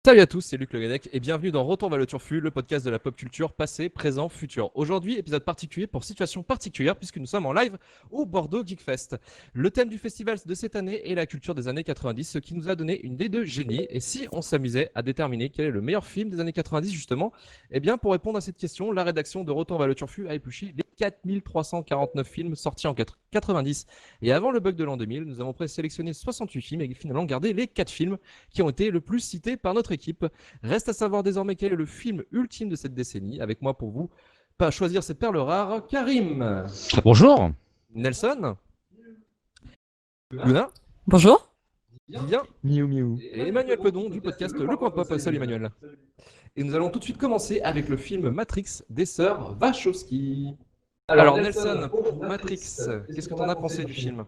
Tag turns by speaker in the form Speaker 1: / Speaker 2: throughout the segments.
Speaker 1: Salut à tous, c'est Luc Le Guenec et bienvenue dans Retour vers le Turfu, le podcast de la pop culture passé, présent, futur. Aujourd'hui, épisode particulier pour situation particulière puisque nous sommes en live au Bordeaux Geek Fest. Le thème du festival de cette année est la culture des années 90, ce qui nous a donné une idée de génie. Et si on s'amusait à déterminer quel est le meilleur film des années 90 justement, eh bien pour répondre à cette question, la rédaction de Retour vers le Turfu a épluché les 4349 films sortis en 90. Et avant le bug de l'an 2000, nous avons présélectionné 68 films et finalement gardé les 4 films qui ont été le plus cités par notre équipe. Reste à savoir désormais quel est le film ultime de cette décennie. Avec moi pour vous, pas choisir cette perle rare, Karim,
Speaker 2: Bonjour.
Speaker 1: Nelson, Luna,
Speaker 3: Bonjour.
Speaker 1: Vivien
Speaker 2: Miou miou.
Speaker 1: et Emmanuel Pedon du podcast Le Coin Pop. Salut Emmanuel. Et nous allons tout de suite commencer avec le film Matrix des sœurs Wachowski. Alors Nelson, pour Matrix, qu'est-ce que tu en as pensé du film?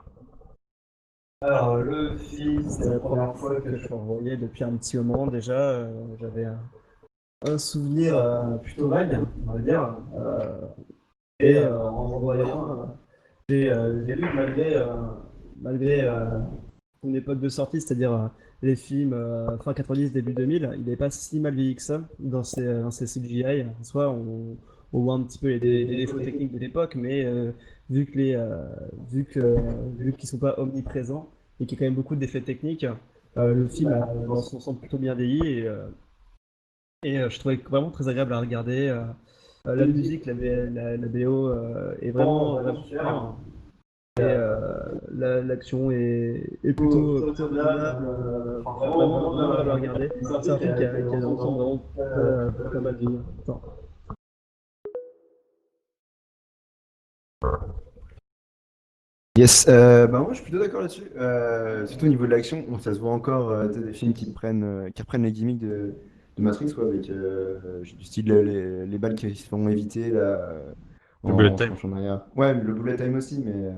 Speaker 4: Alors, le film, c'était la première fois que je le revoyais depuis un petit moment déjà. J'avais un souvenir plutôt vague, on va dire. En revoyant, j'ai vu que malgré son époque de sortie, c'est-à-dire les films fin 90, début 2000, il n'est pas si mal vieilli que ça dans ses CGI. Soit on voit un petit peu les défauts techniques de l'époque, mais vu que vu qu'ils sont pas omniprésents et qu'il y a quand même beaucoup d'effets techniques, le film dans son ensemble plutôt bien vieilli et je trouvais vraiment très agréable à regarder. La musique, la BO est vraiment super. L'action est plutôt raisonnable, vraiment agréable à regarder. C'est un film qui a un ensemble vraiment pas mal vieilli. Attends.
Speaker 5: Yes, bah moi je suis plutôt d'accord là-dessus. Surtout au niveau de l'action, ça se voit encore t'as des films qui reprennent les gimmicks de Matrix, quoi, avec du style les balles qui se font éviter là,
Speaker 2: Le bullet
Speaker 5: en se
Speaker 2: time.
Speaker 5: penchant derrière. Ouais, le bullet time aussi, mais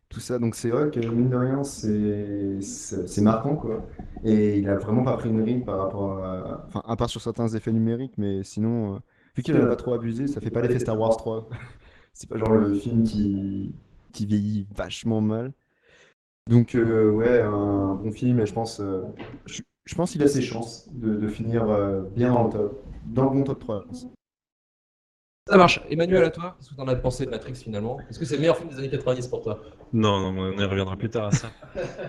Speaker 5: tout ça. Donc c'est vrai que mine de rien, c'est marquant, quoi. Et il a vraiment pas pris une ride par rapport enfin, à part sur certains effets numériques, mais sinon, vu qu'il en a pas trop abusé, ça fait pas l'effet Star Wars 3. C'est pas genre le film qui vieillit vachement mal. Donc, ouais, un bon film, et je pense qu'il a ses chances de finir bien dans le top, dans le bon top 3, je pense.
Speaker 1: Ça marche. Emmanuel, à toi, qu'est-ce que tu en as pensé de Matrix finalement? Est-ce que c'est le meilleur film des années 90 pour toi?
Speaker 2: Non, non, on y reviendra plus tard à ça.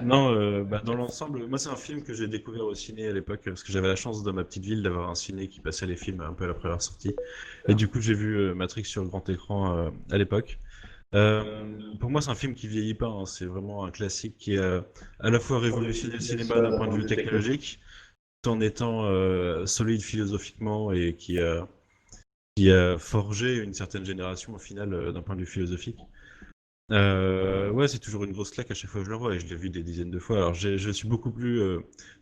Speaker 2: Non, dans l'ensemble, moi c'est un film que j'ai découvert au ciné à l'époque parce que j'avais la chance dans ma petite ville d'avoir un ciné qui passait les films un peu après leur sortie. Et du coup, j'ai vu Matrix sur le grand écran à l'époque. Pour moi, c'est un film qui vieillit pas, hein. C'est vraiment un classique qui a à la fois révolutionné le cinéma d'un point de vue technologique, tout en étant solide philosophiquement et qui a forgé une certaine génération au final d'un point de vue philosophique. Ouais, c'est toujours une grosse claque à chaque fois que je le vois et je l'ai vu des dizaines de fois. Alors je suis beaucoup plus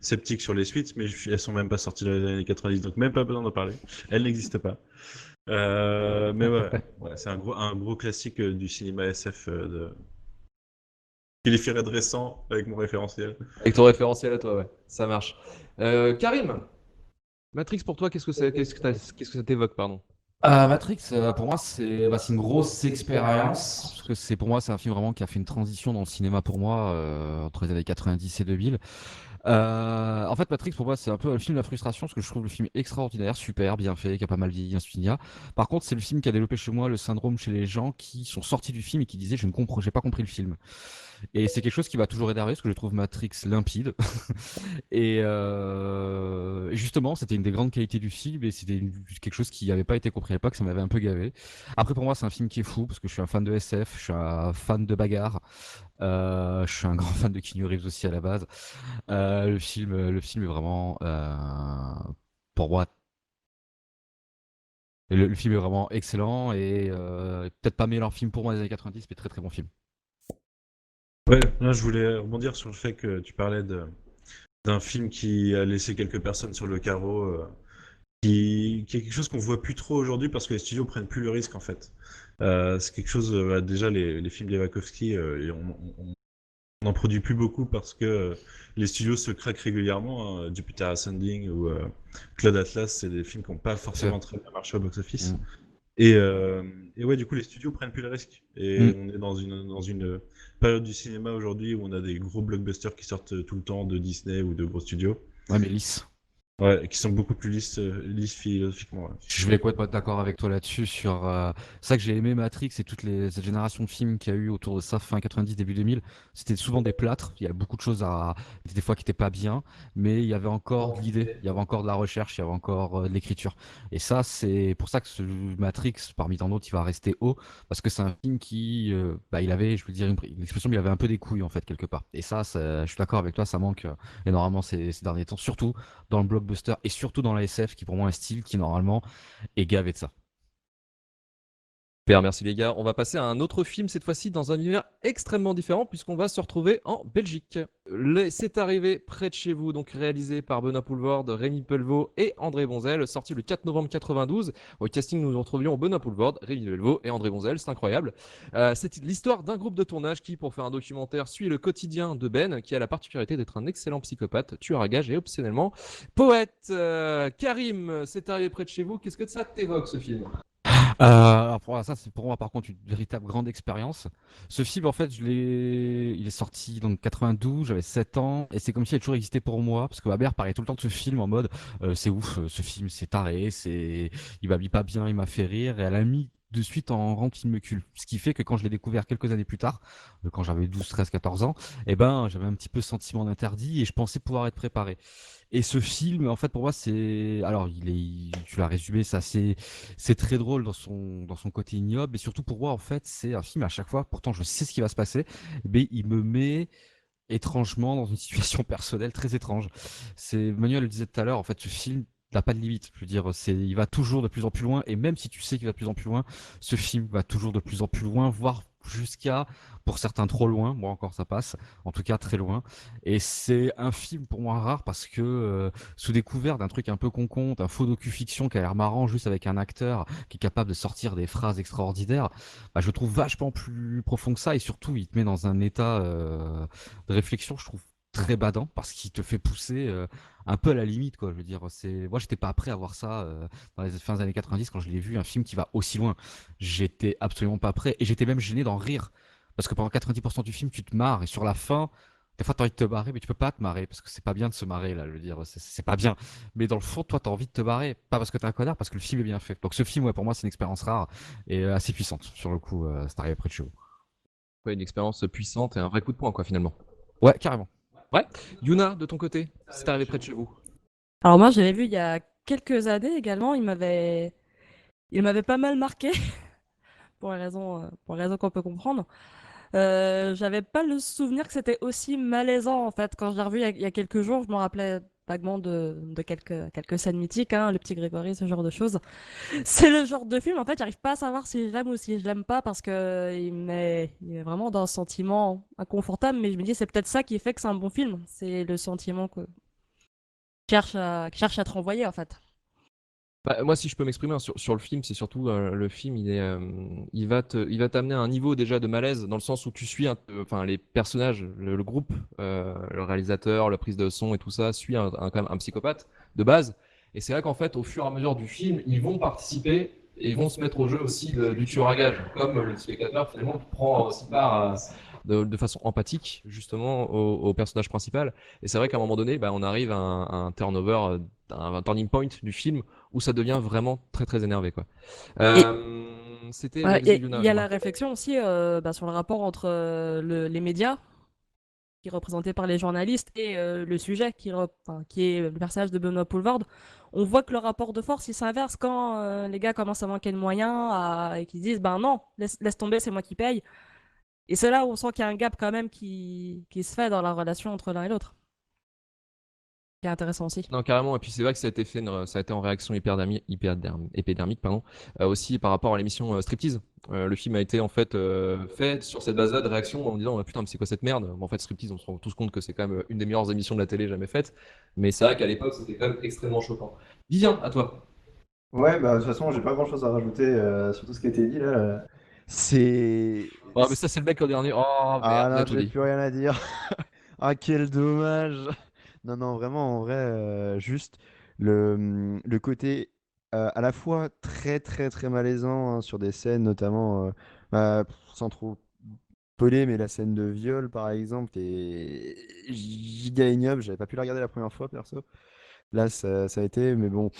Speaker 2: sceptique sur les suites, mais elles sont même pas sorties dans les années 90, donc même pas besoin d'en parler. Elles n'existent pas. Mais ouais, c'est un gros classique du cinéma SF qui les ferait récent avec mon référentiel.
Speaker 1: Avec ton référentiel à toi, ouais. Ça marche. Karim, Matrix pour toi, qu'est-ce que ça t'évoque, pardon?
Speaker 6: Matrix, pour moi, c'est une grosse expérience, parce que pour moi, c'est un film vraiment qui a fait une transition dans le cinéma pour moi, entre les années 90 et 2000. En fait, Matrix, pour moi, c'est un peu le film de la frustration, parce que je trouve le film extraordinaire, super, bien fait, qui a pas mal vieilli, ainsi de suite. Par contre, c'est le film qui a développé chez moi le syndrome chez les gens qui sont sortis du film et qui disaient, j'ai pas compris le film. Et c'est quelque chose qui m'a toujours énervé, parce que je trouve Matrix limpide. Et justement, c'était une des grandes qualités du film, et quelque chose qui n'avait pas été compris à l'époque, ça m'avait un peu gavé. Après, pour moi, c'est un film qui est fou, parce que je suis un fan de SF, je suis un fan de bagarre, je suis un grand fan de Keanu Reeves aussi à la base. Le film est vraiment, pour moi, le film est vraiment excellent, et peut-être pas meilleur film pour moi des années 90, mais très très bon film.
Speaker 2: Ouais, là je voulais rebondir sur le fait que tu parlais d'un film qui a laissé quelques personnes sur le carreau, qui est quelque chose qu'on voit plus trop aujourd'hui parce que les studios prennent plus le risque en fait. C'est quelque chose, déjà les films des Wachowski, et on n'en produit plus beaucoup parce que les studios se craquent régulièrement, hein. Jupiter Ascending ou Cloud Atlas, c'est des films qui n'ont pas
Speaker 6: C'est-
Speaker 2: forcément très bien marché au box-office.
Speaker 6: Mm.
Speaker 2: Et, euh, et ouais, du coup, les studios prennent plus le risque. Et
Speaker 6: Mm.
Speaker 2: on est dans une période du cinéma aujourd'hui où on a des gros blockbusters qui sortent tout le temps de Disney ou de gros studios.
Speaker 6: Ouais, mais lisse.
Speaker 2: Ouais, qui sont beaucoup plus lisses philosophiquement. Ouais.
Speaker 6: Je vais pas être d'accord avec toi là-dessus sur c'est ça que j'ai aimé Matrix et cette génération de films qu'il y a eu autour de ça fin 90 début 2000, c'était souvent des plâtres, il y a beaucoup de choses à des fois qui étaient pas bien, mais il y avait encore de l'idée, il y avait encore de la recherche, il y avait encore de l'écriture. Et ça c'est pour ça que ce Matrix parmi tant d'autres, il va rester haut parce que c'est un film qui bah, il avait, je veux dire une expression, mais il avait un peu des couilles en fait quelque part. Et je suis d'accord avec toi, ça manque énormément ces derniers temps, surtout dans le blockbuster et surtout dans la SF qui pour moi est un style qui normalement et gavé de ça.
Speaker 1: Super, merci les gars. On va passer à un autre film, cette fois-ci dans un univers extrêmement différent, puisqu'on va se retrouver en Belgique. C'est arrivé près de chez vous, donc réalisé par Benoît Poelvoorde, Rémi Pelleveau et André Bonzel, sorti le 4 novembre 92. Au casting, nous retrouvions Benoît Poelvoorde, Rémi Pelleveau et André Bonzel, c'est incroyable. C'est l'histoire d'un groupe de tournage qui, pour faire un documentaire, suit le quotidien de Ben, qui a la particularité d'être un excellent psychopathe, tueur à gages et optionnellement poète. Karim, c'est arrivé près de chez vous, qu'est-ce que ça t'évoque ce film?
Speaker 6: Alors ça, c'est pour moi par contre une véritable grande expérience. Ce film, en fait, il est sorti donc 92, j'avais 7 ans, et c'est comme s'il a toujours existé pour moi, parce que ma mère parlait tout le temps de ce film en mode c'est ouf, ce film c'est taré, il m'habille pas bien, il m'a fait rire, et elle a mis de suite en rente il me cul. Ce qui fait que quand je l'ai découvert quelques années plus tard, quand j'avais 12, 13, 14 ans, eh ben j'avais un petit peu ce sentiment d'interdit et je pensais pouvoir être préparé. Et ce film, en fait, pour moi, alors, tu l'as résumé, c'est très drôle dans son côté ignoble, et surtout pour moi, en fait, c'est un film à chaque fois, pourtant je sais ce qui va se passer, mais il me met étrangement dans une situation personnelle très étrange. Manuel le disait tout à l'heure, en fait, ce film n'a pas de limite. Je veux dire, il va toujours de plus en plus loin, et même si tu sais qu'il va de plus en plus loin, ce film va toujours de plus en plus loin, voire jusqu'à, pour certains, trop loin. Moi encore, ça passe. En tout cas, très loin. Et c'est un film pour moi rare parce que, sous découvert d'un truc un peu con-con, d'un faux docu-fiction qui a l'air marrant juste avec un acteur qui est capable de sortir des phrases extraordinaires, bah, je le trouve vachement plus profond que ça, et surtout, il te met dans un état de réflexion, je trouve très badant parce qu'il te fait pousser un peu à la limite, quoi. Je veux dire, moi, j'étais pas prêt à voir ça dans les fins des années 90 quand je l'ai vu, un film qui va aussi loin. J'étais absolument pas prêt et j'étais même gêné d'en rire parce que pendant 90% du film, tu te marres et sur la fin, des fois, t'as envie de te marrer, mais tu peux pas te marrer parce que c'est pas bien de se marrer là. Je veux dire, c'est pas bien. Mais dans le fond, toi, t'as envie de te marrer, pas parce que t'es un connard, parce que le film est bien fait. Donc, ce film, ouais, pour moi, c'est une expérience rare et assez puissante sur le coup. C'est arrivé près de chez vous.
Speaker 1: Ouais, une expérience puissante et un vrai coup de poing, quoi, finalement.
Speaker 6: Ouais, carrément.
Speaker 1: Ouais. Yuna, de ton côté, c'est arrivé près de chez vous.
Speaker 3: Alors moi, je l'avais vu il y a quelques années également. Il m'avait pas mal marqué pour les raisons qu'on peut comprendre. J'avais pas le souvenir que c'était aussi malaisant en fait. Quand je l'ai revu il y a quelques jours, je me rappelais vaguement de quelques scènes mythiques, hein, le petit Grégory, ce genre de choses. C'est le genre de film, en fait, j'arrive pas à savoir si j'aime ou si je l'aime pas parce que il est vraiment dans un sentiment inconfortable, mais je me dis c'est peut-être ça qui fait que c'est un bon film. C'est le sentiment qui cherche à te renvoyer en fait.
Speaker 1: Bah, moi, si je peux m'exprimer hein, sur le film, c'est surtout le film, il va t'amener à un niveau déjà de malaise dans le sens où tu suis enfin, les personnages, le groupe, le réalisateur, la prise de son et tout ça, suit quand même un psychopathe de base. Et c'est vrai qu'en fait, au fur et à mesure du film, ils vont participer et ils vont se mettre au jeu aussi du tueur à gage, comme le spectateur finalement prend aussi part de façon empathique justement au personnage principal. Et c'est vrai qu'à un moment donné, bah, on arrive à un turnover, un turning point du film où ça devient vraiment très très énervé quoi.
Speaker 3: Et
Speaker 1: C'était
Speaker 3: ouais,
Speaker 1: vas-y
Speaker 3: il
Speaker 1: Yuna,
Speaker 3: y a
Speaker 1: dis-moi.
Speaker 3: la réflexion aussi sur le rapport entre les médias, qui est représenté par les journalistes, et le sujet, qui est le personnage de Benoît Poelvoorde. On voit que le rapport de force, il s'inverse quand les gars commencent à manquer de moyens et qu'ils disent, ben non, laisse tomber, c'est moi qui paye. Et c'est là où on sent qu'il y a un gap quand même qui se fait dans la relation entre l'un et l'autre, qui est intéressant aussi.
Speaker 1: Non, carrément. Et puis c'est vrai que ça a été fait, ça a été en réaction épidermique, pardon, aussi par rapport à l'émission Striptease. Le film a été en fait fait sur cette base-là de réaction en disant putain mais c'est quoi cette merde. Bon, en fait Striptease, on se rend tous compte que c'est quand même une des meilleures émissions de la télé jamais faites. Mais c'est vrai qu'à l'époque c'était quand même extrêmement choquant. Vivien, à toi.
Speaker 5: Ouais, bah de toute façon, j'ai pas grand-chose à rajouter sur tout ce qui a été dit là. C'est.
Speaker 1: Oh mais ça c'est le mec au dernier. Oh
Speaker 5: Ah
Speaker 1: merde, il a
Speaker 5: non,
Speaker 1: tout
Speaker 5: j'ai
Speaker 1: dit.
Speaker 5: plus rien à dire. Ah, quel dommage. Non, non, vraiment, en vrai, juste le côté à la fois très, très, très malaisant hein, sur des scènes, notamment, sans trop spoiler, mais la scène de viol, par exemple, est giga ignoble. J'avais pas pu la regarder la première fois, perso. Là, ça a été, mais bon.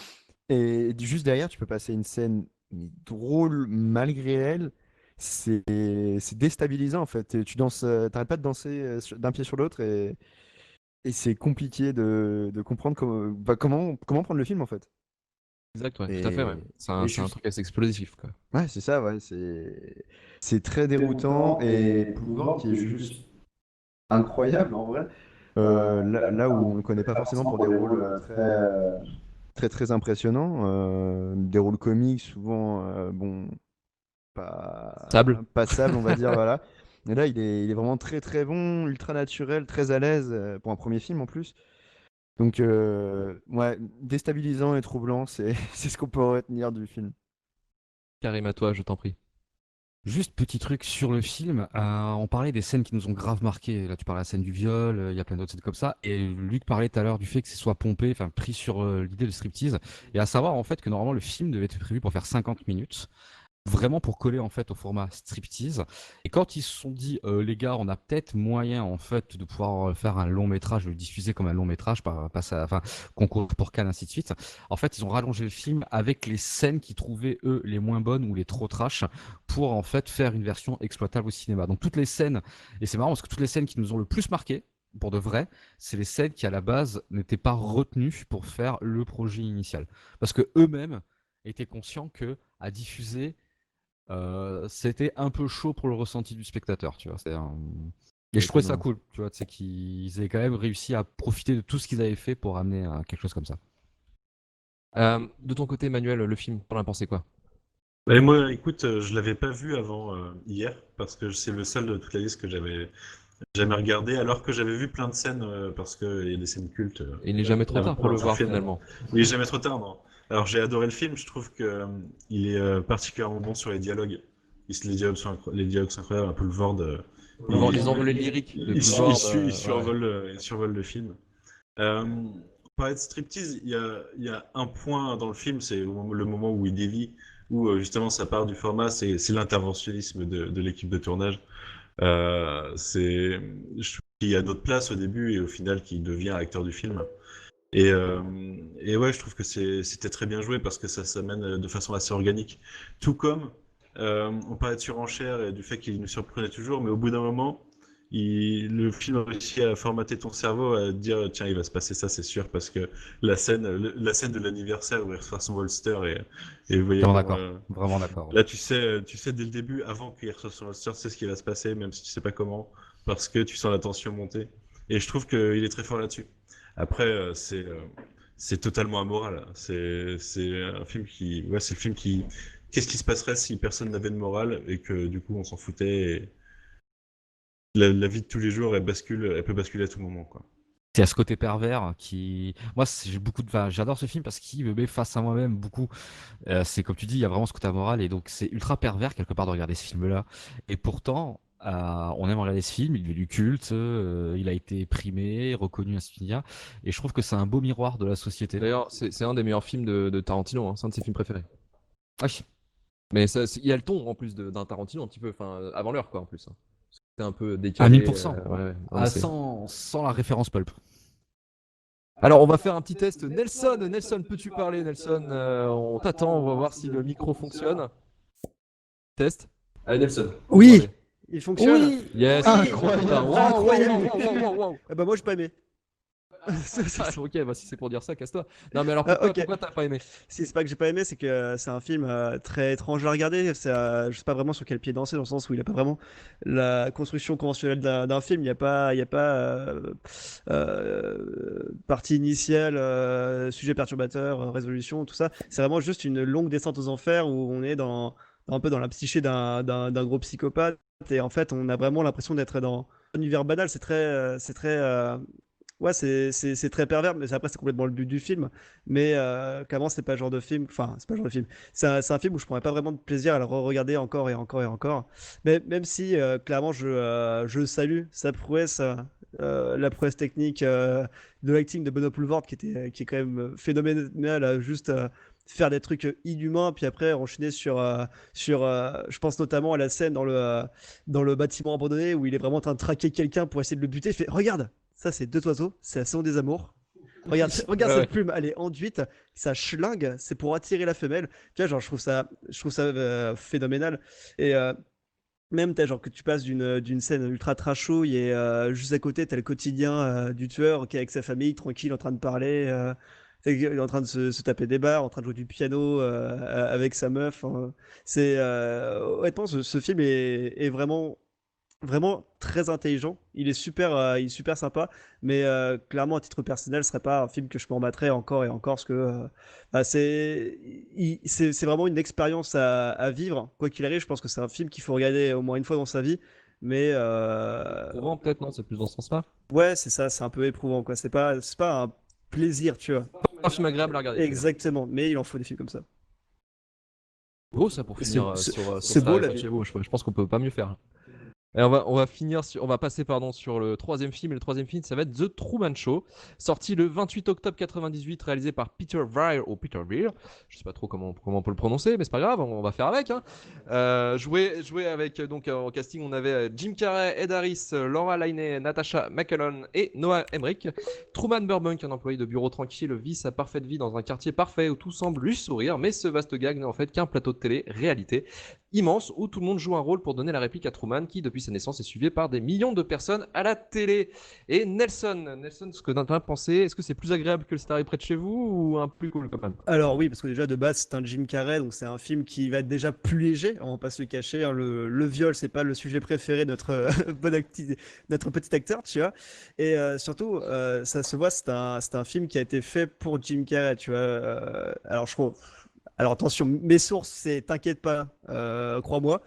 Speaker 5: Et juste derrière, tu peux passer une scène mais drôle malgré elle. C'est déstabilisant en fait. Et tu danses, t'arrêtes pas de danser d'un pied sur l'autre et c'est compliqué de comprendre comment prendre le film en fait.
Speaker 1: Exact, ouais, tout à fait, ouais.
Speaker 5: Et,
Speaker 1: C'est
Speaker 5: et
Speaker 1: un,
Speaker 5: je
Speaker 1: c'est un
Speaker 5: suis
Speaker 1: truc assez explosif, quoi.
Speaker 5: Ouais, c'est ça, ouais, c'est très déroutant et Poulvord qui est juste incroyable en vrai. Là où on ne connaît pas forcément pour des rôles très impressionnants, des rôles comiques souvent bon
Speaker 1: Sable.
Speaker 5: pas passables on va dire voilà. Et là il est vraiment très bon, ultra naturel, très à l'aise pour un premier film en plus. Donc ouais, déstabilisant et troublant, c'est c'est ce qu'on peut retenir du film.
Speaker 1: Karim, à toi, je t'en prie.
Speaker 6: Juste petit truc sur le film, on parlait des scènes qui nous ont grave marqué. Là, tu parlais de la scène du viol, il y a plein d'autres scènes comme ça. Et Luc parlait tout à l'heure du fait que ce soit pompé, enfin pris sur l'idée de striptease. Et à savoir en fait que normalement le film devait être prévu pour faire 50 minutes, vraiment pour coller en fait au format striptease. Et quand ils se sont dit les gars, on a peut-être moyen en fait de pouvoir faire un long métrage, de le diffuser comme un long métrage, enfin concours pour Cannes ainsi de suite. En fait, ils ont rallongé le film avec les scènes qu'ils trouvaient eux les moins bonnes ou les trop trash pour en fait faire une version exploitable au cinéma. Donc toutes les scènes, et c'est marrant parce que toutes les scènes qui nous ont le plus marqué pour de vrai, c'est les scènes qui à la base n'étaient pas retenues pour faire le projet initial, parce que eux-mêmes étaient conscients que à diffuser c'était un peu chaud pour le ressenti du spectateur, tu vois. Et je trouvais ça
Speaker 5: Étonnant.
Speaker 6: cool, tu vois, c'est qu'ils avaient quand même réussi à profiter de tout ce qu'ils avaient fait pour amener à quelque chose comme ça.
Speaker 1: De ton côté, Emmanuel, le film, t'en as pensé quoi?
Speaker 2: Et moi, écoute, je l'avais pas vu avant hier parce que c'est le seul de toute la liste que j'avais jamais regardé, alors que j'avais vu plein de scènes parce qu'il y a des scènes cultes
Speaker 1: Il n'est jamais trop tard pour le
Speaker 2: dans le
Speaker 1: voir,
Speaker 2: film.
Speaker 1: finalement.
Speaker 2: Oui, jamais trop tard, non. Alors j'ai adoré le film, je trouve que il est particulièrement bon sur les dialogues. Les dialogues sont incroyables, un peu le Vord.
Speaker 1: Les envolées lyriques de Boulevard.
Speaker 2: Il
Speaker 1: Ouais.
Speaker 2: survole le film. On parlait de striptease, il y a un point dans le film, c'est le moment où il dévie, où justement ça part du format, c'est l'interventionnisme de l'équipe de tournage. Je trouve qu'il y a d'autres places au début et au final qu'il devient acteur du film. Et, euh, et ouais, je trouve que c'était très bien joué parce que ça s'amène de façon assez organique. Tout comme on parlait de surenchère et du fait qu'il nous surprenait toujours, mais au bout d'un moment, le film a réussi à formater ton cerveau, à te dire tiens, il va se passer ça, c'est sûr, parce que la scène de l'anniversaire où il reçoit son holster et vous voyez
Speaker 6: Vraiment
Speaker 2: comment.
Speaker 6: d'accord, vraiment d'accord.
Speaker 2: Là, tu sais dès le début, avant qu'il reçoive son holster, tu sais ce qui va se passer, même si tu sais pas comment, parce que tu sens la tension monter. Et je trouve qu'il est très fort là-dessus. Après, c'est totalement amoral. C'est un film qui, ouais, c'est le film qui, qu'est-ce qui se passerait si personne n'avait de morale et que du coup on s'en foutait et la vie de tous les jours, elle peut basculer à tout moment, quoi.
Speaker 6: C'est à ce côté pervers qui, moi, j'ai beaucoup de, enfin, j'adore ce film parce qu'il me met face à moi-même beaucoup. C'est comme tu dis, il y a vraiment ce côté moral et donc c'est ultra pervers quelque part de regarder ce film-là. Et pourtant, on aime regarder ce film, il est du culte, il a été primé, reconnu, ainsi de suite. Et je trouve que c'est un beau miroir de la société.
Speaker 1: D'ailleurs, c'est un des meilleurs films de Tarantino, hein. C'est un de ses films préférés.
Speaker 6: Ah, oui.
Speaker 1: Mais ça, il y a le ton en plus d'un Tarantino un petit peu, enfin avant l'heure quoi en plus, hein. C'est un peu
Speaker 6: À
Speaker 1: décalé.
Speaker 6: 1000%.
Speaker 1: Ouais, ouais. Non, mais
Speaker 6: Sans la référence pulp.
Speaker 1: Alors on va faire un petit test. Nelson, peux-tu parler, Nelson? On t'attend, on va voir si le micro fonctionne. Test. Allez, Nelson.
Speaker 4: Oui,
Speaker 1: Parlez.
Speaker 4: il fonctionne.
Speaker 1: Yes.
Speaker 5: Incroyable.
Speaker 1: Putain, wow,
Speaker 4: Incroyable.
Speaker 1: wow.
Speaker 4: Ah bah moi j'ai pas aimé.
Speaker 1: Ah, ok, bah si c'est pour dire ça, casse-toi. Non, mais alors
Speaker 4: Ah, ok.
Speaker 1: pourquoi t'as pas aimé?
Speaker 4: Si c'est pas que j'ai pas aimé, c'est que c'est un film très étrange à regarder. Je sais pas vraiment sur quel pied danser, dans le sens où il a pas vraiment la construction conventionnelle d'un film. Il y a pas partie initiale, sujet perturbateur, résolution, tout ça. C'est vraiment juste une longue descente aux enfers où on est un peu dans la psyché d'un gros psychopathe. Et en fait, on a vraiment l'impression d'être dans un univers banal. C'est très, ouais, c'est très pervers, mais après, c'est complètement le but du film. Mais clairement, c'est pas le genre de film. Enfin, c'est pas le genre de film. C'est un film où je prendrais pas vraiment de plaisir à le regarder encore et encore et encore. Mais même si, clairement, je salue sa prouesse, la prouesse technique de l'acting de Benoît Poelvoort, qui est quand même phénoménal à juste faire des trucs inhumains, puis après enchaîner je pense notamment à la scène dans le bâtiment abandonné où il est vraiment en train de traquer quelqu'un pour essayer de le buter. Il fait, regarde, ça c'est deux oiseaux, c'est la saison des amours. Regarde
Speaker 1: Ouais,
Speaker 4: cette
Speaker 1: ouais.
Speaker 4: plume, elle est enduite, ça schlingue, c'est pour attirer la femelle. Tu vois, genre, je trouve ça phénoménal. Et même, t'as, genre, que tu passes d'une scène ultra trashouille et juste à côté, t'as le quotidien du tueur qui est avec sa famille, tranquille, en train de parler. Il est en train de se taper des barres, en train de jouer du piano avec sa meuf. Hein. Honnêtement, ce film est vraiment vraiment très intelligent. Il est super sympa, mais clairement, à titre personnel, ce serait pas un film que je me remettrais encore et encore, parce que bah, c'est vraiment une expérience à vivre. Quoi qu'il arrive, je pense que c'est un film qu'il faut regarder au moins une fois dans sa vie. Mais
Speaker 1: Éprouvant, peut-être, non? C'est plus dans ce sens-là.
Speaker 4: ouais, c'est ça, c'est un peu éprouvant, quoi. C'est pas un plaisir, tu vois.
Speaker 1: Un film agréable à regarder, tu veux dire.
Speaker 4: Exactement, mais il en faut des films comme ça.
Speaker 1: Beau, ça, pour finir sur
Speaker 4: C'est
Speaker 1: ça,
Speaker 4: beau la
Speaker 1: répète
Speaker 4: vie.
Speaker 1: chez vous. Je pense qu'on peut pas mieux faire. Et on va passer pardon, sur le troisième film. Et le troisième film, ça va être The Truman Show, sorti le 28 octobre 98, réalisé par Peter Weir ou Peter Weir. Je sais pas trop comment on peut le prononcer, mais c'est pas grave, on va faire avec. Hein. Joué avec donc en casting, on avait Jim Carrey, Ed Harris, Laura Linney, Natasha McElhone et Noah Emmerich. Truman Burbank, un employé de bureau tranquille, vit sa parfaite vie dans un quartier parfait où tout semble lui sourire, mais ce vaste gag n'est en fait qu'un plateau de télé réalité immense où tout le monde joue un rôle pour donner la réplique à Truman qui depuis sa naissance est suivi par des millions de personnes à la télé. Et Nelson, ce que t'en as pensé, est-ce que c'est plus agréable que le Starry près de chez vous ou un plus cool quand même?
Speaker 4: Alors oui, parce que déjà de base c'est un Jim Carrey, donc c'est un film qui va être déjà plus léger, on va pas se le cacher. Hein, le viol, c'est pas le sujet préféré de notre notre petit acteur, tu vois. Et surtout, ça se voit, c'est un film qui a été fait pour Jim Carrey, tu vois. Alors je crois. Alors attention, mes sources, c'est t'inquiète pas, crois-moi.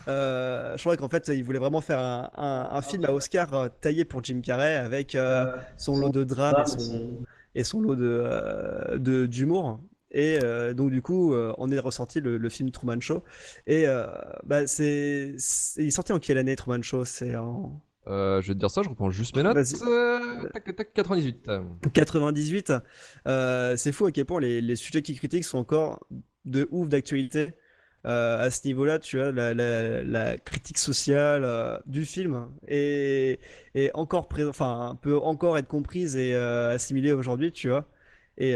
Speaker 4: Je crois qu'en fait, il voulait vraiment faire un film à Oscar taillé pour Jim Carrey avec son lot de drame et son lot d'humour. Et donc du coup, on est ressorti le film Truman Show. Et bah, il est sorti en quelle année Truman Show? C'est en...
Speaker 1: Je vais te dire ça, je reprends juste mes notes.
Speaker 4: Vas-y.
Speaker 1: Tac, tac, 98.
Speaker 4: 98. C'est fou à quel point les sujets qui critiquent sont encore de ouf d'actualité. À ce niveau-là, tu vois, la critique sociale du film est encore présent, enfin, peut encore être comprise et assimilée aujourd'hui, tu vois. Et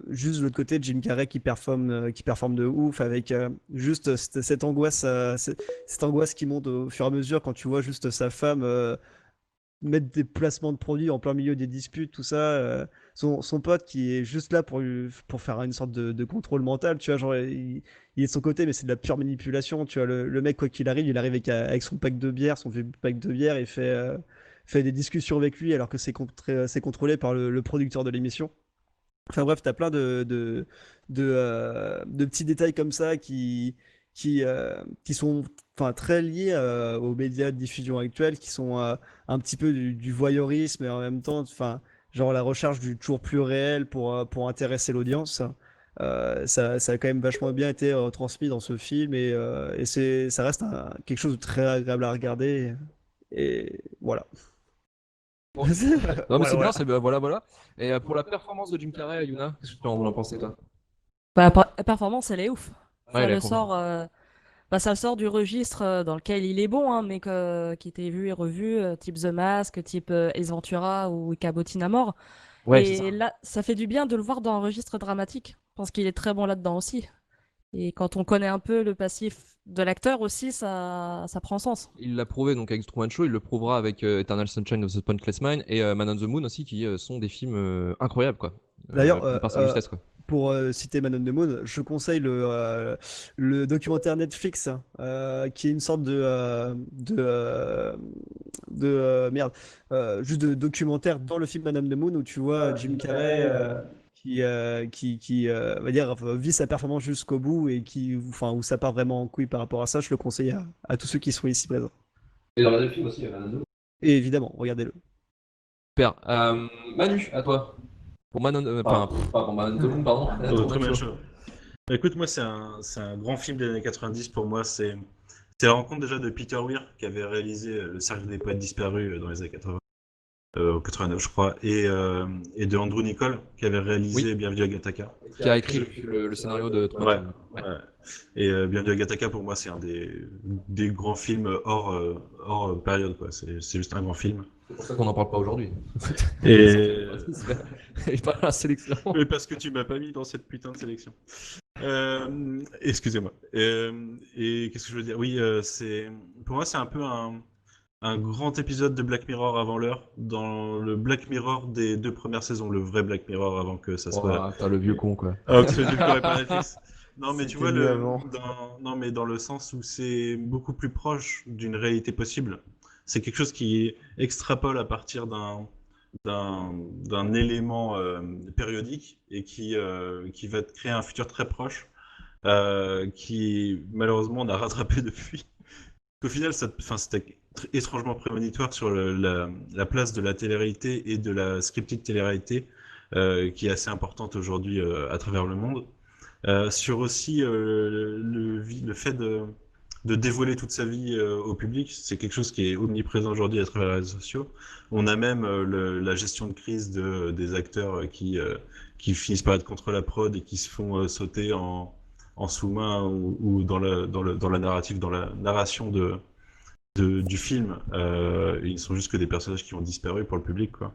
Speaker 4: juste de l'autre côté, Jim Carrey qui performe de ouf avec juste cette angoisse, cette angoisse qui monte au fur et à mesure quand tu vois juste sa femme mettre des placements de produits en plein milieu des disputes, tout ça. Son pote qui est juste là pour faire une sorte de contrôle mental, tu vois, genre il est de son côté, mais c'est de la pure manipulation, tu vois. Le mec, quoi qu'il arrive, il arrive avec son pack de bière, son vieux pack de bière, et fait des discussions avec lui alors que c'est contrôlé par le producteur de l'émission. Enfin bref, t'as plein de petits détails comme ça qui sont enfin, très liés aux médias de diffusion actuels, qui sont un petit peu du voyeurisme et en même temps, enfin, genre la recherche du toujours plus réel pour intéresser l'audience. Ça a quand même vachement bien été transmis dans ce film et ça reste quelque chose de très agréable à regarder. Et voilà.
Speaker 1: Bon. Non mais
Speaker 4: Voilà,
Speaker 1: c'est bien,
Speaker 4: voilà.
Speaker 1: c'est voilà. Et pour la performance de Jim Carrey, Yuna, qu'est-ce que tu en as pensé toi?
Speaker 3: Bah, la performance, elle est ouf.
Speaker 1: Ouais,
Speaker 3: Ça
Speaker 1: il est
Speaker 3: le
Speaker 1: convaincu.
Speaker 3: sort, bah, ça le sort du registre dans lequel il est bon, hein, mais qui était vu et revu, type The Mask, type Ace Ventura ou Cabotine à mort.
Speaker 1: Ouais, c'est ça.
Speaker 3: Et là, ça fait du bien de le voir dans un registre dramatique. Je pense qu'il est très bon là-dedans aussi. Et quand on connaît un peu le passif de l'acteur aussi, ça prend sens.
Speaker 1: Il l'a prouvé donc avec Truman Show, il le prouvera avec Eternal Sunshine of the Spotless Mind et Man on the Moon aussi, qui sont des films incroyables quoi.
Speaker 4: D'ailleurs,
Speaker 1: Par sa justesse quoi.
Speaker 4: pour citer Man on the Moon, je conseille le documentaire Netflix qui est une sorte merde, juste de documentaire dans le film Man on the Moon où tu vois Jim Carrey qui va dire vit sa performance jusqu'au bout et enfin où ça part vraiment en couille par rapport à ça. Je le conseille à tous ceux qui sont ici présents.
Speaker 1: Et dans le film aussi, il y a Man on the Moon.
Speaker 4: Et évidemment, regardez-le.
Speaker 1: Super. Manu, à toi. Pour Manon, enfin, pas pour Man on the Moon, pardon.
Speaker 2: Pour
Speaker 1: Truman
Speaker 2: Truman
Speaker 1: Show.
Speaker 2: Show. Bah, écoute, moi, c'est un grand film des années 90 pour moi. C'est la rencontre déjà de Peter Weir qui avait réalisé Le Cercle des Poètes Disparus dans les années 80, 89, je crois, et de Andrew Niccol qui avait réalisé
Speaker 1: Oui.
Speaker 2: Bienvenue à Gattaca.
Speaker 1: Qui a écrit le scénario de Truman
Speaker 2: Ouais,
Speaker 1: Show.
Speaker 2: ouais. Et Bienvenue à Gattaca, pour moi, c'est un des grands films hors période, quoi. C'est juste un grand film.
Speaker 1: C'est pour ça qu'on n'en parle pas aujourd'hui.
Speaker 2: Et
Speaker 1: Et pas la sélection.
Speaker 2: mais parce que tu m'as pas mis dans cette putain de sélection. Excusez-moi. Et qu'est-ce que je veux dire? Oui, pour moi c'est un peu un grand épisode de Black Mirror avant l'heure, dans le Black Mirror des 2 premières saisons, le vrai Black Mirror avant que ça soit.
Speaker 1: T'as le vieux con, quoi.
Speaker 2: Ah, que ce soit découvert par Netflix. Non, mais tu vois,
Speaker 5: C'était mieux avant.
Speaker 2: non, mais dans le sens où c'est beaucoup plus proche d'une réalité possible. C'est quelque chose qui extrapole à partir d'un élément périodique et qui va te créer un futur très proche, qui malheureusement on a rattrapé depuis. Au final, c'était étrangement prémonitoire sur la place de la télé-réalité et de la scripted télé-réalité, qui est assez importante aujourd'hui à travers le monde. Sur aussi le fait de dévoiler toute sa vie au public, c'est quelque chose qui est omniprésent aujourd'hui à travers les réseaux sociaux. On a même la gestion de crise des acteurs qui finissent par être contre la prod et qui se font sauter en sous-main ou dans la narrative, dans la narration du film. Ils sont juste que des personnages qui ont disparu pour le public, quoi.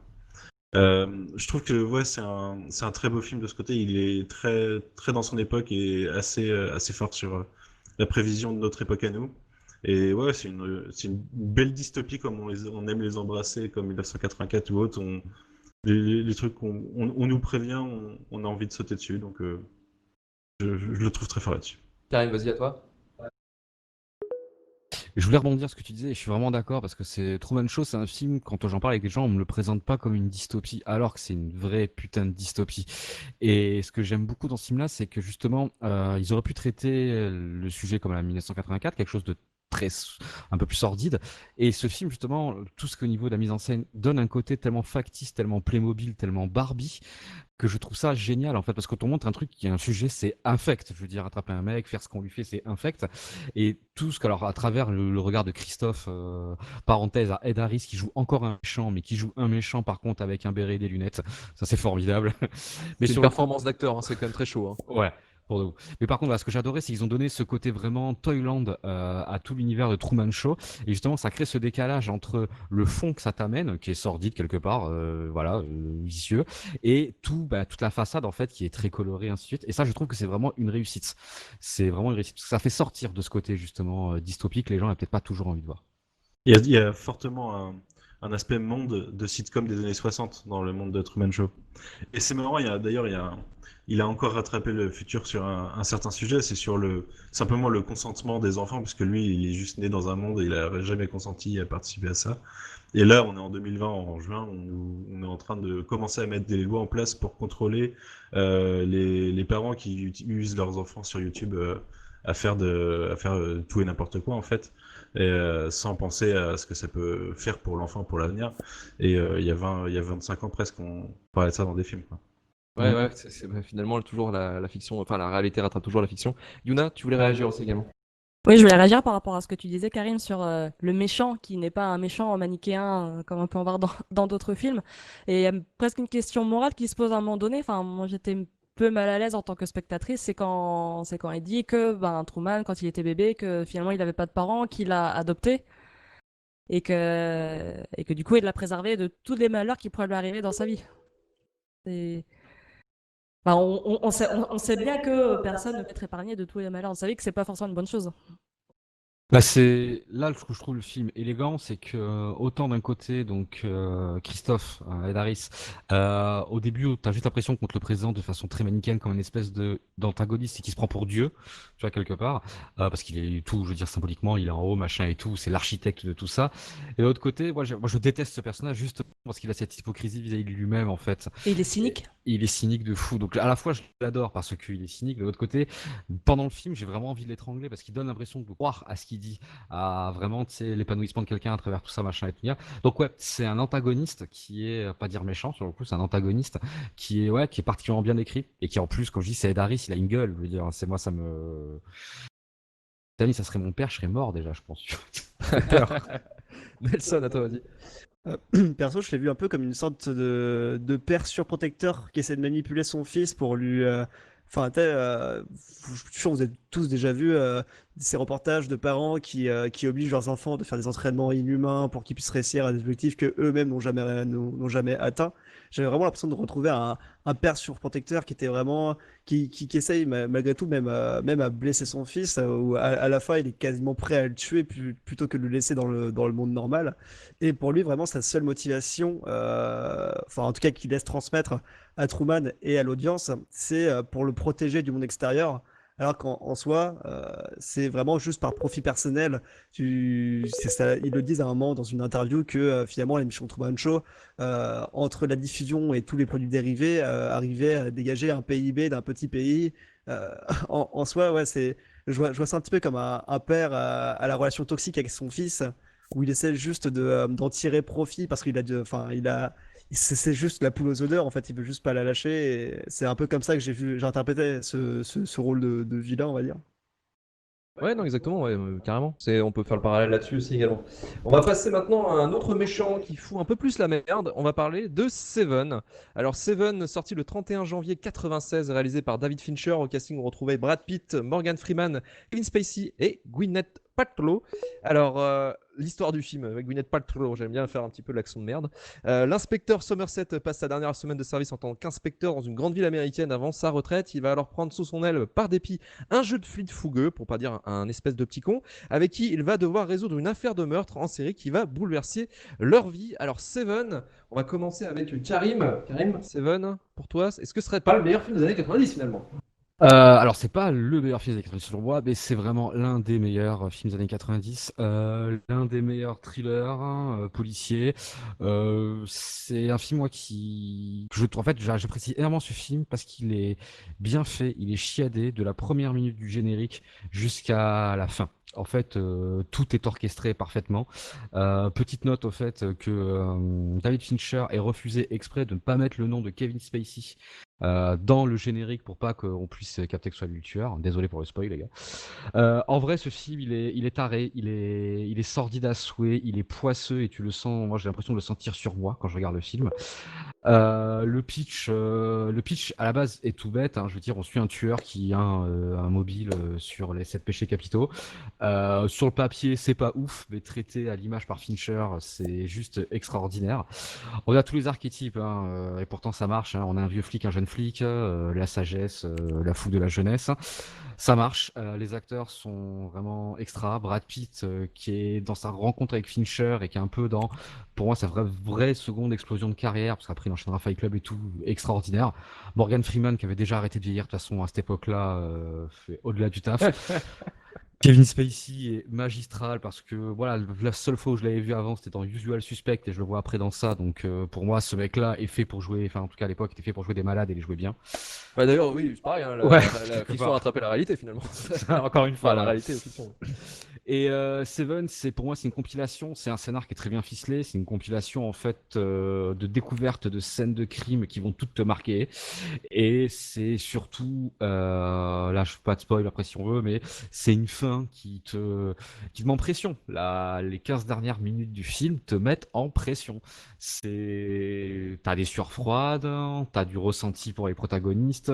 Speaker 2: Je trouve que ouais, c'est un très beau film de ce côté. Il est très, très dans son époque et assez fort sur la prévision de notre époque à nous. Et ouais, c'est une belle dystopie comme on aime les embrasser, comme 1984 ou autre. Les trucs on nous prévient, on a envie de sauter dessus. Donc je le trouve très fort là-dessus.
Speaker 1: Karim, vas-y à toi.
Speaker 6: Je voulais rebondir sur ce que tu disais, et je suis vraiment d'accord parce que c'est Truman Show, c'est un film, quand j'en parle avec les gens, on me le présente pas comme une dystopie, alors que c'est une vraie putain de dystopie. Et ce que j'aime beaucoup dans ce film-là, c'est que justement, ils auraient pu traiter le sujet comme à 1984, quelque chose de un peu plus sordide. Et ce film, justement, tout ce qu'au niveau de la mise en scène donne un côté tellement factice, tellement Playmobil, tellement Barbie, que je trouve ça génial en fait, parce que quand on montre un truc qui est un sujet, c'est infect. Je veux dire, attraper un mec, faire ce qu'on lui fait, c'est infect. Et tout ce qu'alors à travers le regard de Christophe, parenthèse à Ed Harris qui joue encore un méchant, mais qui joue un méchant par contre avec un béret et des lunettes, ça c'est formidable. Mais
Speaker 1: C'est une
Speaker 6: sur le
Speaker 1: performance d'acteur, hein, c'est quand même très chaud. Hein.
Speaker 6: Ouais. Pour de vous. Mais par contre, voilà, ce que j'adorais, c'est qu'ils ont donné ce côté vraiment Toyland à tout l'univers de Truman Show. Et justement, ça crée ce décalage entre le fond que ça t'amène, qui est sordide quelque part, voilà, vicieux, et toute la façade en fait qui est très colorée, ainsi de suite. Et ça, je trouve que c'est vraiment une réussite. C'est vraiment une réussite. Parce que ça fait sortir de ce côté justement dystopique que les gens n'ont peut-être pas toujours envie de voir.
Speaker 2: Il y a fortement un aspect monde de sitcom des années 60 dans le monde de Truman Show. Et c'est marrant, il a encore rattrapé le futur sur un certain sujet, c'est sur simplement le consentement des enfants, puisque lui, il est juste né dans un monde et il n'a jamais consenti à participer à ça. Et là, on est en 2020, en juin, on est en train de commencer à mettre des lois en place pour contrôler les parents qui utilisent leurs enfants sur YouTube à faire tout et n'importe quoi, en fait. Et, sans penser à ce que ça peut faire pour l'enfant, pour l'avenir. Et il y a 25 ans presque, on parlait de ça dans des films, quoi.
Speaker 1: Ouais, finalement toujours la fiction, enfin la réalité rattrape toujours la fiction. Yuna, tu voulais réagir aussi également?
Speaker 3: Oui, je voulais réagir par rapport à ce que tu disais, Karine, sur le méchant qui n'est pas un méchant manichéen comme on peut en voir dans d'autres films. Et il y a presque une question morale qui se pose à un moment donné. Enfin, moi, j'étais un peu mal à l'aise en tant que spectatrice. C'est quand il dit que Truman, quand il était bébé, que finalement il n'avait pas de parents, qu'il a adopté et que du coup il l'a préservé de tous les malheurs qui pourraient lui arriver dans sa vie. Et... Enfin, on sait bien que personne ne peut être épargné de tous les malheurs. On savait que c'est pas forcément une bonne chose.
Speaker 6: Bah c'est là que je trouve le film élégant, c'est que autant d'un côté donc Christophe Ed Harris, au début t'as juste l'impression qu'on te le présente de façon très manichéenne comme une espèce de d'antagoniste et qui se prend pour Dieu, tu vois quelque part, parce qu'il est tout, je veux dire symboliquement, il est en haut machin et tout, c'est l'architecte de tout ça. Et de l'autre côté, moi je déteste ce personnage juste parce qu'il a cette hypocrisie vis-à-vis de lui-même en fait.
Speaker 3: Et il est cynique.
Speaker 6: Et il est cynique de fou. Donc à la fois je l'adore parce qu'il est cynique, de l'autre côté, pendant le film j'ai vraiment envie de l'étrangler parce qu'il donne l'impression de croire à ce qu'il dit, à vraiment l'épanouissement de quelqu'un à travers tout ça, machin et tout. Donc ouais, c'est un antagoniste qui est, pas dire méchant sur le coup, c'est un antagoniste qui est particulièrement bien écrit et qui en plus, comme je dis, c'est Ed Harris, il a une gueule, je veux dire, c'est moi ça me... Tani, ça serait mon père, je serais mort déjà, je pense.
Speaker 1: Nelson, à toi, vas-y.
Speaker 4: Perso, je l'ai vu un peu comme une sorte de père surprotecteur qui essaie de manipuler son fils pour lui. Enfin, je suis sûr que vous êtes tous déjà vu ces reportages de parents qui obligent leurs enfants de faire des entraînements inhumains pour qu'ils puissent réussir à des objectifs que eux-mêmes n'ont jamais atteints. J'avais vraiment l'impression de retrouver un père surprotecteur qui était vraiment qui essaye malgré tout même à blesser son fils ou à la fin il est quasiment prêt à le tuer plutôt que de le laisser dans le monde normal. Et pour lui vraiment sa seule motivation, enfin en tout cas qu'il laisse transmettre à Truman et à l'audience, c'est pour le protéger du monde extérieur. Alors qu'en soi, c'est vraiment juste par profit personnel. C'est ça, ils le disent à un moment dans une interview que finalement l'émission Truman Show, entre la diffusion et tous les produits dérivés, arrivait à dégager un PIB d'un petit pays. Euh, en soi, ouais, je vois ça un petit peu comme un père à la relation toxique avec son fils, où il essaie juste d'en tirer profit parce enfin, c'est juste la poule aux odeurs, en fait, il veut juste pas la lâcher. Et c'est un peu comme ça que j'ai interprété ce rôle de vilain, on va dire.
Speaker 1: Ouais, non, exactement, ouais, carrément. On peut faire le parallèle là-dessus aussi également. On va passer maintenant à un autre méchant qui fout un peu plus la merde. On va parler de Seven. Alors, Seven, sorti le 31 janvier 96, réalisé par David Fincher. Au casting, on retrouvait Brad Pitt, Morgan Freeman, Kevin Spacey et Gwyneth Paltrow. Alors, l'histoire du film avec Gwyneth Paltrow, j'aime bien faire un petit peu l'accent de merde. L'inspecteur Somerset passe sa dernière semaine de service en tant qu'inspecteur dans une grande ville américaine avant sa retraite. Il va alors prendre sous son aile, par dépit, un jeu de flic fougueux, pour pas dire un espèce de petit con, avec qui il va devoir résoudre une affaire de meurtre en série qui va bouleverser leur vie. Alors Seven, on va commencer avec Karim. Karim, Seven, pour toi, est-ce que ce serait pas le meilleur film des années 90 finalement?
Speaker 6: Alors, c'est pas le meilleur film des années 90 selon moi, mais c'est vraiment l'un des meilleurs films des années 90, l'un des meilleurs thrillers policiers. C'est un film moi en fait, j'apprécie énormément ce film parce qu'il est bien fait, il est chiadé de la première minute du générique jusqu'à la fin. En fait, tout est orchestré parfaitement. Petite note au fait que David Fincher ait refusé exprès de ne pas mettre le nom de Kevin Spacey dans le générique pour pas qu'on puisse capter que ce soit lui le tueur. Désolé pour le spoil, les gars. En vrai, ce film, il est taré, il est sordide à souhait, il est poisseux et tu le sens. Moi, j'ai l'impression de le sentir sur moi quand je regarde le film. Le pitch à la base est tout bête. Hein. Je veux dire, on suit un tueur qui a un mobile sur les 7 péchés capitaux. Sur le papier, c'est pas ouf, mais traité à l'image par Fincher, c'est juste extraordinaire. On a tous les archétypes, hein, et pourtant ça marche. Hein. On a un vieux flic, un jeune flic, la sagesse, la fougue de la jeunesse. Ça marche. Les acteurs sont vraiment extra. Brad Pitt, qui est dans sa rencontre avec Fincher et qui est un peu dans, pour moi, sa vraie seconde explosion de carrière, parce qu'après il enchaînera Fight Club et tout, extraordinaire. Morgan Freeman, qui avait déjà arrêté de vieillir de toute façon à cette époque-là, fait au-delà du taf. Kevin Spacey est magistral parce que voilà, la seule fois où je l'avais vu avant c'était dans Usual Suspect et je le vois après dans ça, donc pour moi ce mec-là est fait pour jouer, enfin en tout cas à l'époque était fait pour jouer des malades et les jouer bien.
Speaker 1: Bah d'ailleurs, oui, c'est pareil, hein,
Speaker 6: Ouais,
Speaker 1: la
Speaker 6: quelque
Speaker 1: fiction a
Speaker 6: part.
Speaker 1: rattrapé la réalité finalement.
Speaker 6: Encore une fois,
Speaker 1: Enfin, la
Speaker 6: voilà.
Speaker 1: réalité aux fictions.
Speaker 6: Et Seven, c'est pour moi c'est une compilation, c'est un scénar qui est très bien ficelé, c'est une compilation en fait de découvertes de scènes de crime qui vont toutes te marquer. Et c'est surtout, là je fais pas de spoil après si on veut, mais c'est une fin qui te met en pression. Là, les 15 dernières minutes du film te mettent en pression. T'as des sueurs froides, t'as du ressenti pour les protagonistes,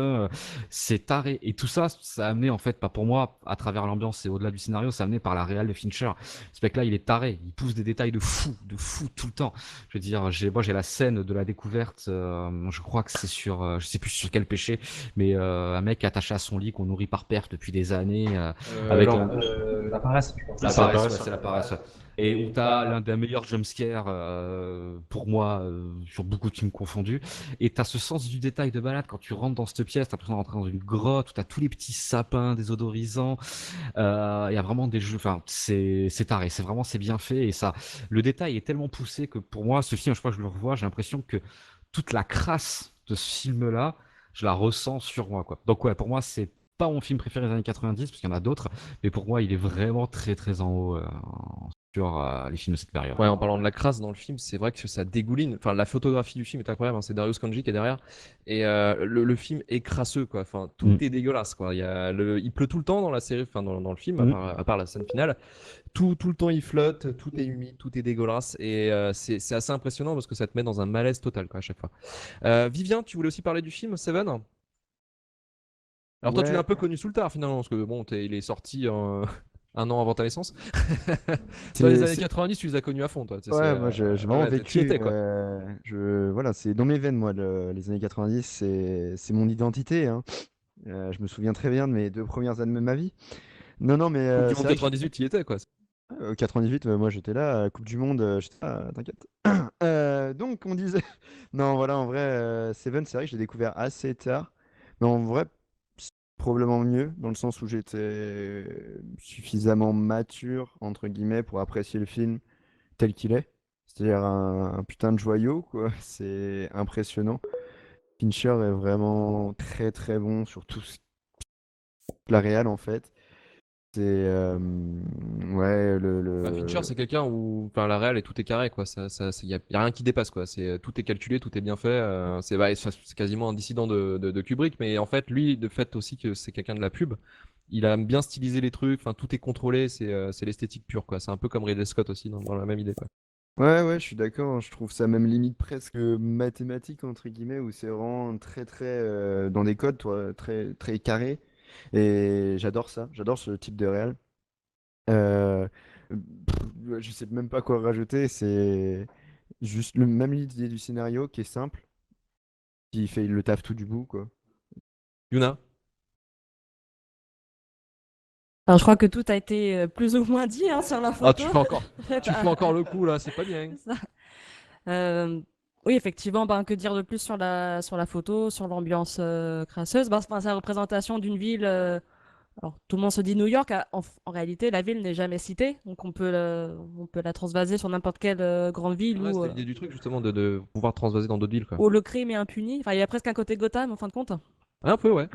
Speaker 6: c'est taré. Et tout ça, ça a amené en fait, pas pour moi, à travers l'ambiance et au-delà du scénario, ça a amené par la réal de Fincher. Ce mec-là, il est taré, il pousse des détails de fou tout le temps. Je veux dire, moi j'ai la scène de la découverte, je crois que c'est sur, je sais plus sur quel péché, mais un mec attaché à son lit qu'on nourrit par perte depuis des années, avec
Speaker 1: La paresse, je pense.
Speaker 6: la
Speaker 2: C'est la
Speaker 6: paresse,
Speaker 2: paresse,
Speaker 6: ouais, c'est
Speaker 2: hein.
Speaker 6: la paresse. Ouais. Et où t'as l'un des meilleurs jumpscares pour moi sur beaucoup de films confondus. Et t'as ce sens du détail de balade quand tu rentres dans cette pièce, t'as l'impression de rentrer dans une grotte où t'as tous les petits sapins désodorisants. Il y a vraiment des jeux, enfin c'est taré, c'est bien fait et ça, le détail est tellement poussé que pour moi ce film, je crois que je le revois, j'ai l'impression que toute la crasse de ce film-là, je la ressens sur moi quoi. Donc ouais, pour moi c'est pas mon film préféré des années 90 parce qu'il y en a d'autres, mais pour moi il est vraiment très très en haut sur les films de cette période.
Speaker 1: Ouais, en parlant de la crasse dans le film, c'est vrai que ça dégouline. Enfin, la photographie du film est incroyable, hein, c'est Darius Kanji qui est derrière. Et le film est crasseux, quoi. Enfin, tout
Speaker 6: Mm.
Speaker 1: est dégueulasse, quoi. Il pleut tout le temps dans la série, enfin, dans le film,
Speaker 6: Mm.
Speaker 1: à part la scène finale. Tout le temps, il flotte, tout est humide, tout est dégueulasse. Et c'est assez impressionnant parce que ça te met dans un malaise total, quoi, à chaque fois. Vivien, tu voulais aussi parler du film Seven? Alors toi, tu l'as
Speaker 5: Ouais.
Speaker 1: un peu connu sous le tard finalement, parce que bon, il est sorti un an avant ta naissance. Toi, les
Speaker 5: C'est,
Speaker 1: années
Speaker 5: c'est-
Speaker 1: 90, tu les as connus à fond, toi.
Speaker 5: Ouais, moi j'ai vraiment
Speaker 1: Ouais, t'y
Speaker 5: vécu.
Speaker 1: étais, quoi.
Speaker 5: Voilà, c'est dans mes veines, moi, les années 90, c'est mon identité, hein. Je me souviens très bien de mes 2 premières années de ma vie. Non, non, mais
Speaker 1: Coupe du
Speaker 5: c'est
Speaker 1: Monde
Speaker 5: vrai que
Speaker 1: 98, t'y étais, quoi.
Speaker 5: 98, moi j'étais là, Coupe du Monde, j'étais là, t'inquiète. Donc on disait. Non, voilà, en vrai, Seven, c'est vrai que j'ai découvert assez tard. Mais en vrai, c'est probablement mieux, dans le sens où j'étais suffisamment mature, entre guillemets, pour apprécier le film tel qu'il est. C'est-à-dire un putain de joyau, quoi. C'est impressionnant. Fincher est vraiment très très bon sur tout la réal, en fait. C'est. Ouais,
Speaker 1: Bah, Fincher, c'est quelqu'un où, enfin, la réal et tout est carré, quoi. Y a rien qui dépasse, quoi. Tout est calculé, tout est bien fait. C'est quasiment un dissident de Kubrick, mais en fait, lui, de fait aussi que c'est quelqu'un de la pub, il a bien stylisé les trucs. Enfin, tout est contrôlé. C'est l'esthétique pure, quoi. C'est un peu comme Ridley Scott aussi, dans la même idée, quoi.
Speaker 5: Ouais, ouais, je suis d'accord, hein. Je trouve ça même limite presque mathématique, entre guillemets, où c'est vraiment très, très dans des codes, toi, très, très carrés. Et j'adore ça, j'adore ce type de réal. Euh, je sais même pas quoi rajouter, c'est juste le même l'idée du scénario qui est simple, qui fait le taf tout du bout, quoi.
Speaker 1: Yuna?
Speaker 3: Alors, je crois que tout a été plus ou moins dit hein, sur la
Speaker 1: Ah,
Speaker 3: photo.
Speaker 1: tu fais encore le coup, là. C'est pas bien.
Speaker 3: C'est ça. Euh, oui, effectivement, ben, que dire de plus sur la photo, sur l'ambiance crasseuse? Ben, c'est la représentation d'une ville. Alors, tout le monde se dit New York. En réalité, la ville n'est jamais citée. Donc, on peut la transvaser sur n'importe quelle grande ville
Speaker 1: Ouais, c'était l'idée du truc, justement, de pouvoir transvaser dans d'autres villes, quoi.
Speaker 3: où le crime est impuni. Enfin, il y a presque un côté Gotham, en fin de compte.
Speaker 1: Un peu, ouais.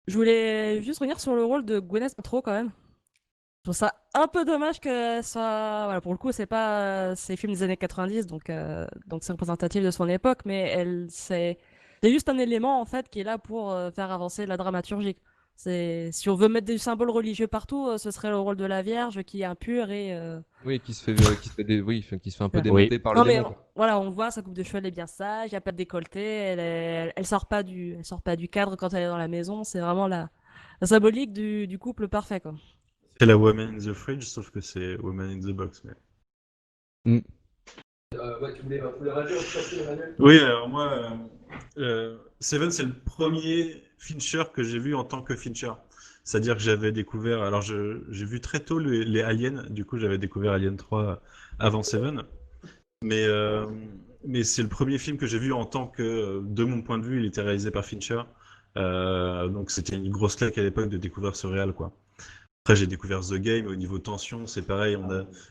Speaker 3: Je voulais juste revenir sur le rôle de Gwyneth Paltrow, quand même. Je trouve ça un peu dommage que ça. Voilà, pour le coup, c'est pas. C'est film des années 90, donc c'est représentatif de son époque, mais c'est juste un élément, en fait, qui est là pour faire avancer la dramaturgie. Si on veut mettre des symboles religieux partout, ce serait le rôle de la Vierge qui est impure et.
Speaker 1: Oui, qui se fait un peu
Speaker 3: Voilà.
Speaker 1: démonter par le
Speaker 3: Non, mais
Speaker 1: démon, quoi.
Speaker 3: voilà, on voit, sa coupe de cheveux, elle est bien sage, il n'y a pas de décolleté, elle sort pas du cadre quand elle est dans la maison, c'est vraiment la symbolique du couple parfait, quoi.
Speaker 2: C'est la Woman in the Fridge, sauf que c'est Woman in the Box.
Speaker 6: Mm.
Speaker 1: Ouais, tu voulais réagir aussi, Emmanuel?
Speaker 2: Oui, alors moi, Seven, c'est le premier Fincher que j'ai vu en tant que Fincher. C'est-à-dire que j'avais découvert, alors j'ai vu très tôt les Aliens, du coup j'avais découvert Alien 3 avant Seven, mais, euh, mais c'est le premier film que j'ai vu en tant que, de mon point de vue, il était réalisé par Fincher. Donc c'était une grosse claque à l'époque de découvrir ce réal, quoi. Après j'ai découvert The Game, au niveau tension, c'est pareil,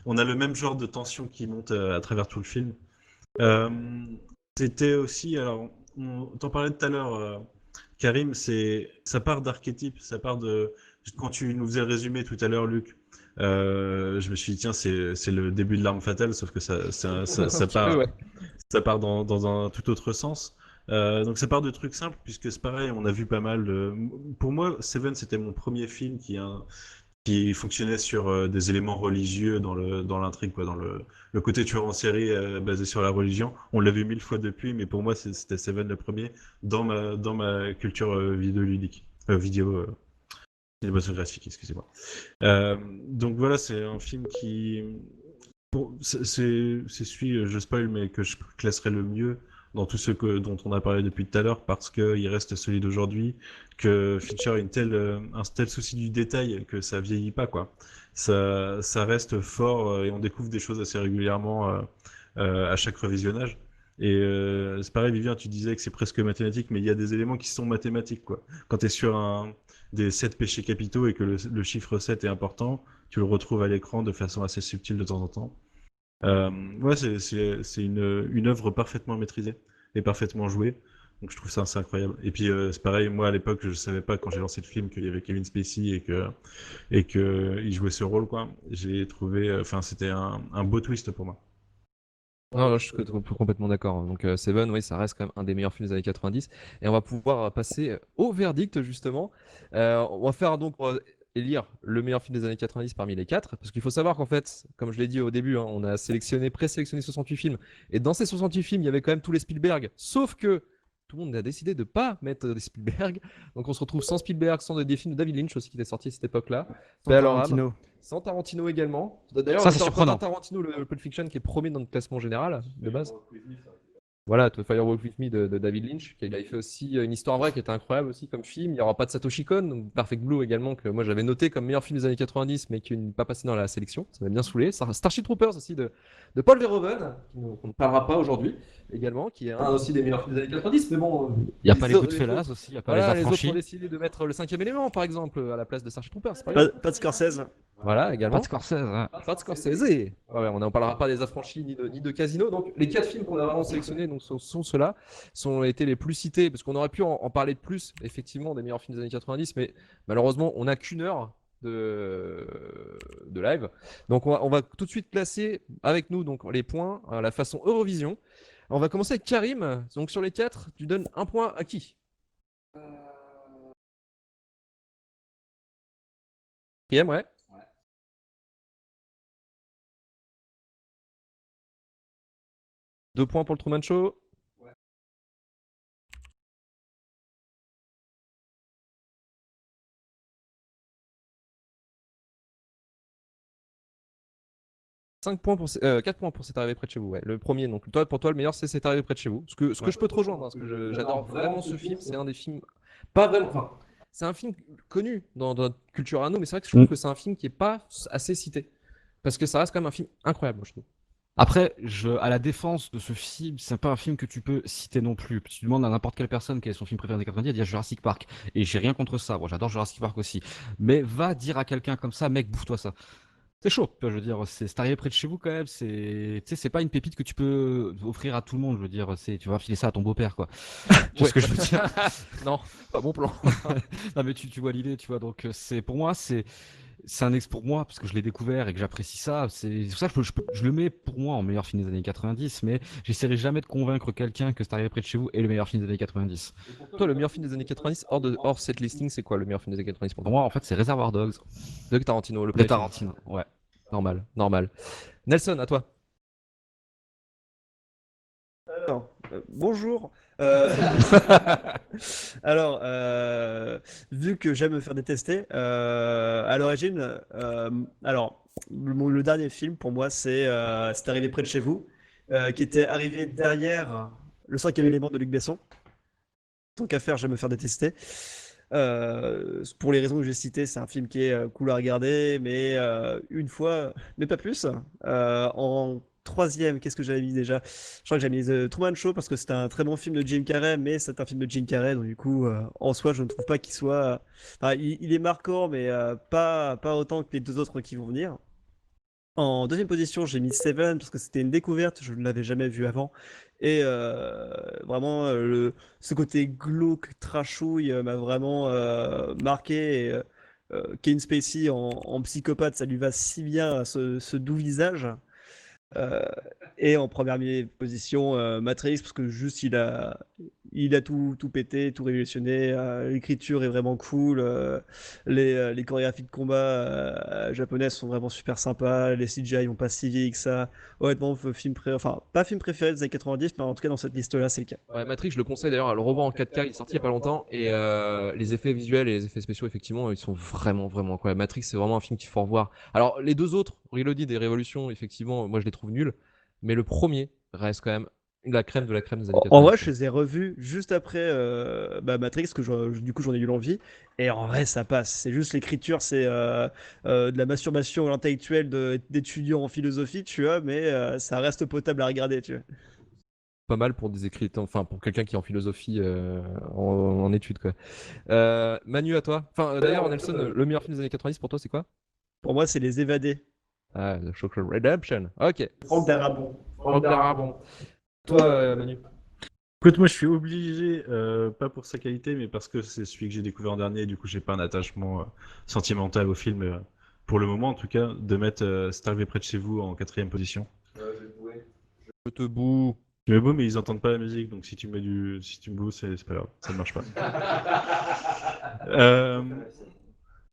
Speaker 2: on a le même genre de tension qui monte à travers tout le film. Euh, C'était aussi, alors, on t'en parlait tout à l'heure, Karim, ça part d'archétypes, ça part de, quand tu nous faisais le résumé tout à l'heure, Luc, je me suis dit, tiens, c'est le début de l'arme fatale, sauf que
Speaker 1: Un petit peu, ouais.
Speaker 2: ça part dans un tout autre sens. Donc ça part de trucs simples, puisque c'est pareil, on a vu pas mal de... Pour moi, Seven, c'était mon premier film qui fonctionnait sur des éléments religieux dans l'intrigue, quoi, le côté tueur en série basé sur la religion. On l'a vu 1000 fois depuis, mais pour moi c'était Seven le premier dans ma culture vidéoludique, cinématographique, excusez-moi. Donc voilà, c'est un film qui c'est celui, je spoil, mais que je classerai le mieux dans tout ce dont on a parlé depuis tout à l'heure, parce qu'il reste solide aujourd'hui, que Fincher a un tel souci du détail que ça vieillit pas, quoi. Ça reste fort et on découvre des choses assez régulièrement à chaque revisionnage. Et c'est pareil, Vivien, tu disais que c'est presque mathématique, mais il y a des éléments qui sont mathématiques, quoi. Quand tu es sur des 7 péchés capitaux et que le chiffre 7 est important, tu le retrouves à l'écran de façon assez subtile de temps en temps. Ouais, c'est une œuvre parfaitement maîtrisée et parfaitement jouée. Donc je trouve ça assez incroyable. Et puis c'est pareil, moi à l'époque, je savais pas quand j'ai lancé le film qu'il y avait Kevin Spacey et que il jouait ce rôle, quoi. J'ai trouvé, enfin c'était un beau twist pour moi.
Speaker 1: Non, là, je suis complètement d'accord. Donc, Seven, oui, ça reste quand même un des meilleurs films des années 90. Et on va pouvoir passer au verdict, justement. On va faire donc élire le meilleur film des années 90 parmi les quatre. Parce qu'il faut savoir qu'en fait, comme je l'ai dit au début, hein, on a présélectionné 68 films. Et dans ces 68 films, il y avait quand même tous les Spielberg. Sauf que tout le monde a décidé de pas mettre des Spielberg. Donc on se retrouve sans Spielberg, sans des films de David Lynch aussi qui étaient sortis à cette époque-là. Paix à leur âme.
Speaker 4: Tarantino.
Speaker 1: Sans Tarantino également. D'ailleurs,
Speaker 6: Ça, c'est
Speaker 1: quand
Speaker 6: surprenant.
Speaker 1: t'as Tarantino, le Pulp Fiction qui est premier dans le classement général de base. Voilà, To Firewalk With Me de David Lynch, qui avait fait aussi une histoire vraie qui était incroyable aussi comme film. Il n'y aura pas de Satoshi Kon, donc Perfect Blue également, que moi j'avais noté comme meilleur film des années 90, mais qui n'est pas passé dans la sélection. Ça m'a bien saoulé. Starship Troopers aussi de Paul Verhoeven, qu'on ne parlera pas aujourd'hui également, qui est un aussi des meilleurs films des années 90. Mais bon,
Speaker 6: Il n'y a pas les
Speaker 1: autres-
Speaker 6: Goodfellas aussi, il n'y a pas
Speaker 1: voilà,
Speaker 6: les
Speaker 1: les autres ont
Speaker 6: Affranchis.
Speaker 1: décidé de mettre le cinquième élément, par exemple, à la place de Starship Troopers. C'est pas grave.
Speaker 4: Pas de Scorsese.
Speaker 1: Voilà, également.
Speaker 6: Pas de Scorsese. Hein.
Speaker 1: Pas de Scorsese. Ouais, on n'en parlera pas des affranchis ni de Casino. Donc les 4 films qu'on a vraiment sélectionnés donc, sont ceux-là, sont été les plus cités, parce qu'on aurait pu en parler de plus, effectivement, des meilleurs films des années 90, mais malheureusement, on n'a qu'une heure de live. Donc on va tout de suite classer avec nous donc, les points à la façon Eurovision. On va commencer avec Karim. Donc sur les 4, tu donnes un point à qui? Quatrième, ouais. 2 points pour le Truman Show. 5 points pour 4 points pour C'est arrivé près de chez vous. Ouais. Le premier, donc pour toi, le meilleur, c'est arrivé près de chez vous. Ce que je peux te rejoindre, hein, parce que j'adore vraiment ce film. C'est un des films. Pas vraiment. Enfin, c'est un film connu dans notre culture à nous, mais c'est vrai que je trouve que c'est un film qui est pas assez cité. Parce que ça reste quand même un film incroyable, moi, je trouve.
Speaker 6: Après, à la défense de ce film, c'est pas un film que tu peux citer non plus. Si tu demandes à n'importe quelle personne quel est son film préféré des 90, elle dit Jurassic Park. Et j'ai rien contre ça. Moi, j'adore Jurassic Park aussi. Mais va dire à quelqu'un comme ça, mec, bouffe-toi ça. C'est chaud, tu vois, je veux dire, c'est arrivé près de chez vous quand même, c'est pas une pépite que tu peux offrir à tout le monde, je veux dire, tu vas filer ça à ton beau-père, quoi. Tu vois ce que je veux dire?
Speaker 1: Non, pas bon plan.
Speaker 6: Non, mais tu vois l'idée, tu vois, donc pour moi, c'est un pour moi, parce que je l'ai découvert et que j'apprécie ça, c'est pour ça que je le mets pour moi en meilleur film des années 90, mais j'essaierai jamais de convaincre quelqu'un que c'est arrivé près de chez vous est le meilleur film des années 90.
Speaker 1: Toi, le meilleur film des années 90, hors cette listing, c'est quoi le meilleur film des années 90 pour
Speaker 6: Pour
Speaker 1: toi?
Speaker 6: moi, en fait, c'est Reservoir Dogs,
Speaker 1: De Tarantino, le
Speaker 6: de
Speaker 1: premier film.
Speaker 6: Tarantino, ouais.
Speaker 1: Normal. Nelson, à toi.
Speaker 4: Bonjour. Alors, vu que j'aime me faire détester, à l'origine, le dernier film pour moi, c'est arrivé près de chez vous, qui était arrivé derrière le cinquième élément de Luc Besson. Tant qu'à faire, j'aime me faire détester. Pour les raisons que j'ai citées, c'est un film qui est cool à regarder, mais une fois, mais pas plus. En troisième, qu'est-ce que j'avais mis déjà? Je crois que j'avais mis The Truman Show parce que c'est un très bon film de Jim Carrey, mais c'est un film de Jim Carrey, donc du coup, en soi, je ne trouve pas qu'il soit. Enfin, il est marquant, mais pas autant que les deux autres qui vont venir. En deuxième position, j'ai mis Seven parce que c'était une découverte, je ne l'avais jamais vu avant. Et vraiment, ce côté glauque, trashouille m'a vraiment marqué. Et, Kevin Spacey en psychopathe, ça lui va si bien à ce doux visage. Euh, et en première position, Matrix, parce que juste il a tout pété, tout révolutionné. L'écriture est vraiment cool. Les chorégraphies de combat japonaises sont vraiment super sympas. Les CGI vont pas si vieillir que ça. Honnêtement, enfin, pas film préféré des années 90, mais en tout cas dans cette liste-là, c'est le cas.
Speaker 1: Ouais, Matrix, je le conseille d'ailleurs à le revoir en 4K, il est sorti il y a pas longtemps et les effets visuels et les effets spéciaux effectivement ils sont vraiment incroyables. Matrix c'est vraiment un film qu'il faut revoir. Alors les deux autres, Reloaded et Révolution effectivement moi je les trouve nuls, mais le premier reste quand même la crème de la crème des années 90.
Speaker 4: En vrai, je les ai revus juste après Matrix, que du coup j'en ai eu l'envie. Et en vrai, ça passe. C'est juste l'écriture, c'est de la masturbation intellectuelle d'étudiants en philosophie, tu vois, mais ça reste potable à regarder, tu vois.
Speaker 1: Pas mal pour des écrits, enfin pour quelqu'un qui est en philosophie en études quoi. Manu à toi. Enfin d'ailleurs Nelson, le meilleur film des années 90 pour toi c'est quoi?
Speaker 4: Pour moi, c'est Les Évadés.
Speaker 1: Ah, The Shawshank Redemption. Ok.
Speaker 4: Franck Darabont.
Speaker 1: Franck Darabont. Toi Manu.
Speaker 2: Écoute, moi je suis obligé, pas pour sa qualité, mais parce que c'est celui que j'ai découvert en dernier, et du coup j'ai pas un attachement sentimental au film, pour le moment en tout cas, de mettre C'est arrivé près de chez vous en quatrième position.
Speaker 1: Je te boue.
Speaker 2: Tu me boues, mais ils entendent pas la musique, donc si tu me boues, c'est pas grave, ça ne marche pas.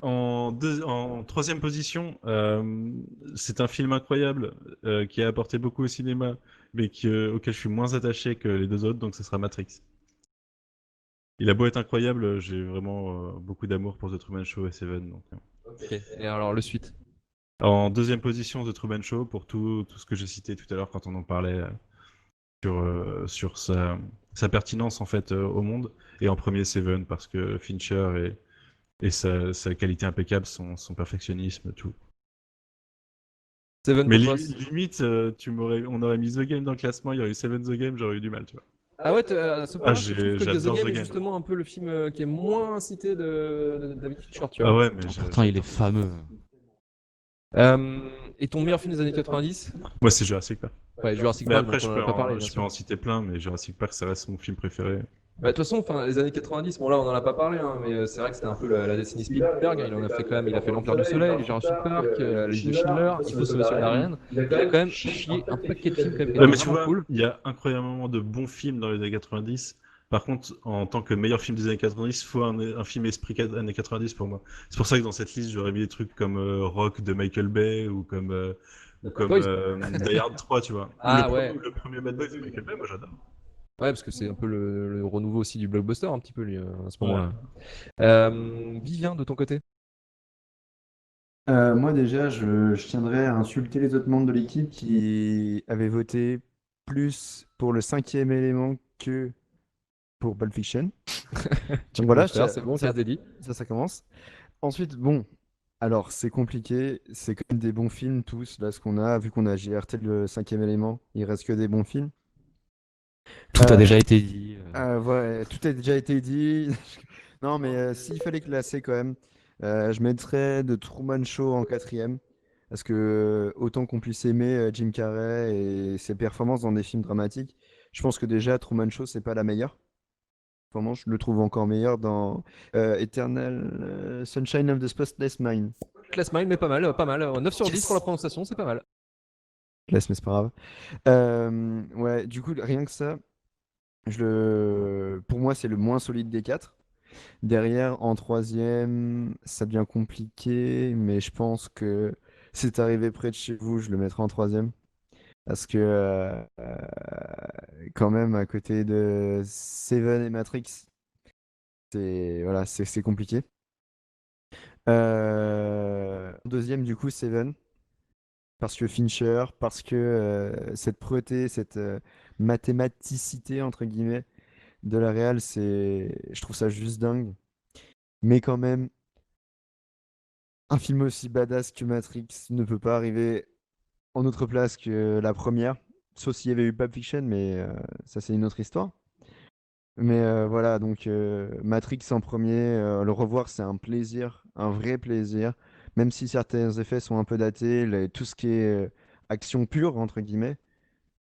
Speaker 2: En troisième position, c'est un film incroyable qui a apporté beaucoup au cinéma, mais auquel je suis moins attaché que les deux autres, donc ce sera Matrix. Il a beau être incroyable, j'ai vraiment beaucoup d'amour pour The Truman Show et Seven. Donc,
Speaker 1: Ok. Et alors, le suite.
Speaker 2: En deuxième position, The Truman Show, pour tout ce que j'ai cité tout à l'heure quand on en parlait sur sa pertinence en fait au monde. Et en premier, Seven, parce que Fincher et sa qualité impeccable, son perfectionnisme, tout.
Speaker 1: Seven
Speaker 2: Mais
Speaker 1: pour toi.
Speaker 2: limite, on aurait mis The Game dans le classement, il y aurait eu Seven The Game, j'aurais eu du mal, tu vois.
Speaker 1: Ah ouais, à ce point-là, tu trouves que The
Speaker 2: j'adore
Speaker 1: Game
Speaker 2: The
Speaker 1: est
Speaker 2: Game.
Speaker 1: justement un peu le film qui est moins cité de David Fincher, tu
Speaker 2: Ah
Speaker 1: vois.
Speaker 2: ouais, mais
Speaker 6: Pourtant, il est
Speaker 2: j'adore.
Speaker 6: fameux.
Speaker 1: Et ton meilleur film des années 90?
Speaker 2: Moi, c'est Jurassic Park.
Speaker 1: Ouais, Jurassic
Speaker 2: Mais
Speaker 1: Park,
Speaker 2: après,
Speaker 1: donc on en a pas parlé, bien
Speaker 2: je peux
Speaker 1: sûr.
Speaker 2: en citer plein, mais Jurassic Park, ça reste mon film préféré.
Speaker 1: Bah, de toute façon, enfin, les années 90, bon là on en a pas parlé, hein, mais c'est vrai que c'était un peu la décennie Spielberg. Il en a fait quand même, il a fait L'Empire du Soleil, Jurassic Park, La Liste de Schindler, Il faut sauver Soldat Ryan. Il a quand même chié un paquet de films quand même qui
Speaker 2: Ouais,
Speaker 1: étaient
Speaker 2: mais tu
Speaker 1: vraiment
Speaker 2: vois,
Speaker 1: cool.
Speaker 2: il y a incroyablement de bons films dans les années 90. Par contre, en tant que meilleur film des années 90, il faut un film esprit années 90 pour moi. C'est pour ça que dans cette liste, j'aurais mis des trucs comme Rock de Michael Bay ou comme
Speaker 1: Boys.
Speaker 2: Die Hard 3, tu vois.
Speaker 1: Ah ouais.
Speaker 2: Le premier Mad Boys de Michael Bay, moi j'adore.
Speaker 1: Ouais, parce que c'est un peu le renouveau aussi du blockbuster un petit peu lui, à ce
Speaker 2: Ouais.
Speaker 1: moment-là. Vivien, de ton côté?
Speaker 5: Moi déjà, je tiendrais à insulter les autres membres de l'équipe qui avaient voté plus pour le cinquième élément que pour Pulp Fiction.
Speaker 1: Tu
Speaker 5: Donc
Speaker 1: peux le
Speaker 5: voilà,
Speaker 1: faire, c'est bon, casse délit.
Speaker 5: ça commence. Ensuite, bon, alors c'est compliqué, c'est quand même des bons films tous, là ce qu'on a, vu qu'on a JRT le cinquième élément, il reste que des bons films.
Speaker 6: Tout a
Speaker 5: Euh,
Speaker 6: déjà été dit.
Speaker 5: ouais, tout a déjà été dit. Non, mais s'il fallait classer quand même, je mettrais The Truman Show en quatrième. Parce que autant qu'on puisse aimer Jim Carrey et ses performances dans des films dramatiques, je pense que déjà Truman Show, c'est pas la meilleure. Vraiment, je le trouve encore meilleur dans Eternal Sunshine of the Spotless Mind.
Speaker 1: Class Mine, mais pas mal, pas mal. 9 sur 10 pour la
Speaker 5: Yes.
Speaker 1: prononciation, c'est pas mal.
Speaker 5: Laisse, mais c'est pas grave. Ouais, du coup, rien que ça, pour moi, c'est le moins solide des quatre. Derrière, en troisième, ça devient compliqué, mais je pense que si c'est arrivé près de chez vous, je le mettrai en troisième. Parce que, quand même, à côté de Seven et Matrix, voilà, c'est compliqué. Deuxième, du coup, Seven. Parce que Fincher, parce que cette pruauté, cette mathématicité, entre guillemets, de la réal, je trouve ça juste dingue. Mais quand même, un film aussi badass que Matrix ne peut pas arriver en autre place que la première. Sauf s'il y avait eu Pulp Fiction, mais ça, c'est une autre histoire. Mais voilà, donc Matrix en premier, le revoir, c'est un plaisir, un vrai plaisir. Même si certains effets sont un peu datés, tout ce qui est action pure, entre guillemets,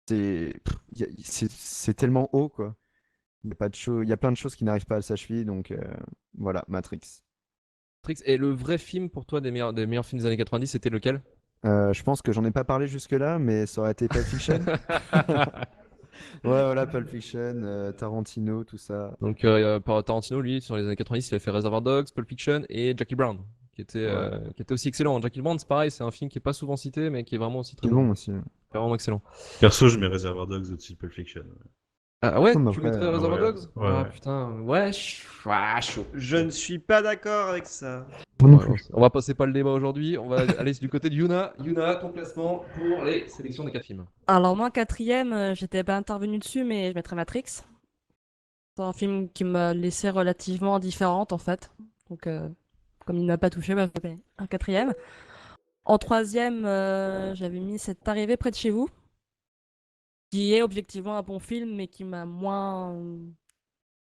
Speaker 5: c'est tellement haut, quoi. Il y a pas de il y a plein de choses qui n'arrivent pas à sa cheville, donc voilà, Matrix.
Speaker 1: Matrix. Et le vrai film pour toi des meilleurs films des années 90, c'était lequel?
Speaker 5: Je pense que j'en ai pas parlé jusque-là, mais ça aurait été Pulp Fiction. Ouais, voilà, Pulp Fiction, Tarantino, tout ça.
Speaker 1: Donc, par Tarantino, lui, sur les années 90, il a fait Reservoir Dogs, Pulp Fiction et Jackie Brown,
Speaker 5: Ouais.
Speaker 1: qui était aussi excellent. Jackie Brown, c'est pareil, c'est un film qui est pas souvent cité, mais qui est vraiment aussi très
Speaker 5: C'est
Speaker 1: bon.
Speaker 5: bon aussi.
Speaker 1: Vraiment excellent.
Speaker 2: Perso, je mets Reservoir Dogs au-dessus de Pulp Fiction.
Speaker 1: Ah ouais,
Speaker 5: Non, mais
Speaker 1: tu
Speaker 5: après,
Speaker 1: mettrais
Speaker 2: Ah
Speaker 1: Reservoir
Speaker 2: ouais,
Speaker 1: Dogs?
Speaker 2: ouais,
Speaker 1: Ah
Speaker 2: ouais.
Speaker 1: putain, ouais, chaud.
Speaker 7: Je ne suis pas d'accord avec ça.
Speaker 5: moi non
Speaker 1: Ouais,
Speaker 5: plus.
Speaker 1: on va passer pas le débat aujourd'hui, on va aller du côté de Yuna. Yuna, ton classement pour les sélections des 4 films.
Speaker 3: Alors moi, quatrième, j'étais pas intervenue dessus, mais je mettrais Matrix. C'est un film qui m'a laissé relativement indifférente en fait. Donc comme il ne m'a pas touché, bah, je mets un quatrième. En troisième, j'avais mis cette arrivée près de chez vous, qui est objectivement un bon film, mais qui m'a moins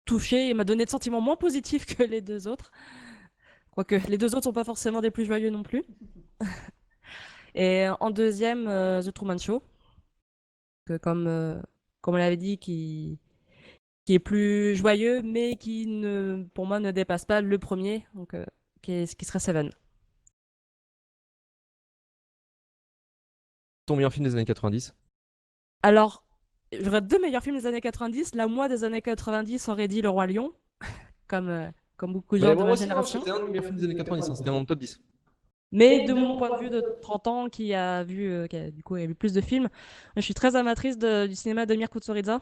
Speaker 3: touché et m'a donné de sentiments moins positifs que les deux autres. Quoique les deux autres sont pas forcément des plus joyeux non plus. Et en deuxième, The Truman Show, que comme on l'avait dit, qui est plus joyeux, mais qui pour moi ne dépasse pas le premier, donc qui serait Seven.
Speaker 1: Ton meilleur film des années 90?
Speaker 3: Alors, j'aurais deux meilleurs films des années 90. Là, moi, des années 90, aurait dit Le Roi Lion, comme beaucoup de
Speaker 1: Mais
Speaker 3: gens de
Speaker 1: moi
Speaker 3: ma
Speaker 1: aussi, hein,
Speaker 3: génération.
Speaker 1: c'était un de mes meilleurs films des années 90, hein, c'était dans le top 10.
Speaker 3: Mais de mon point de vue de 30 ans, qui a du coup a vu plus de films, je suis très amatrice du cinéma de Mir Kusturica.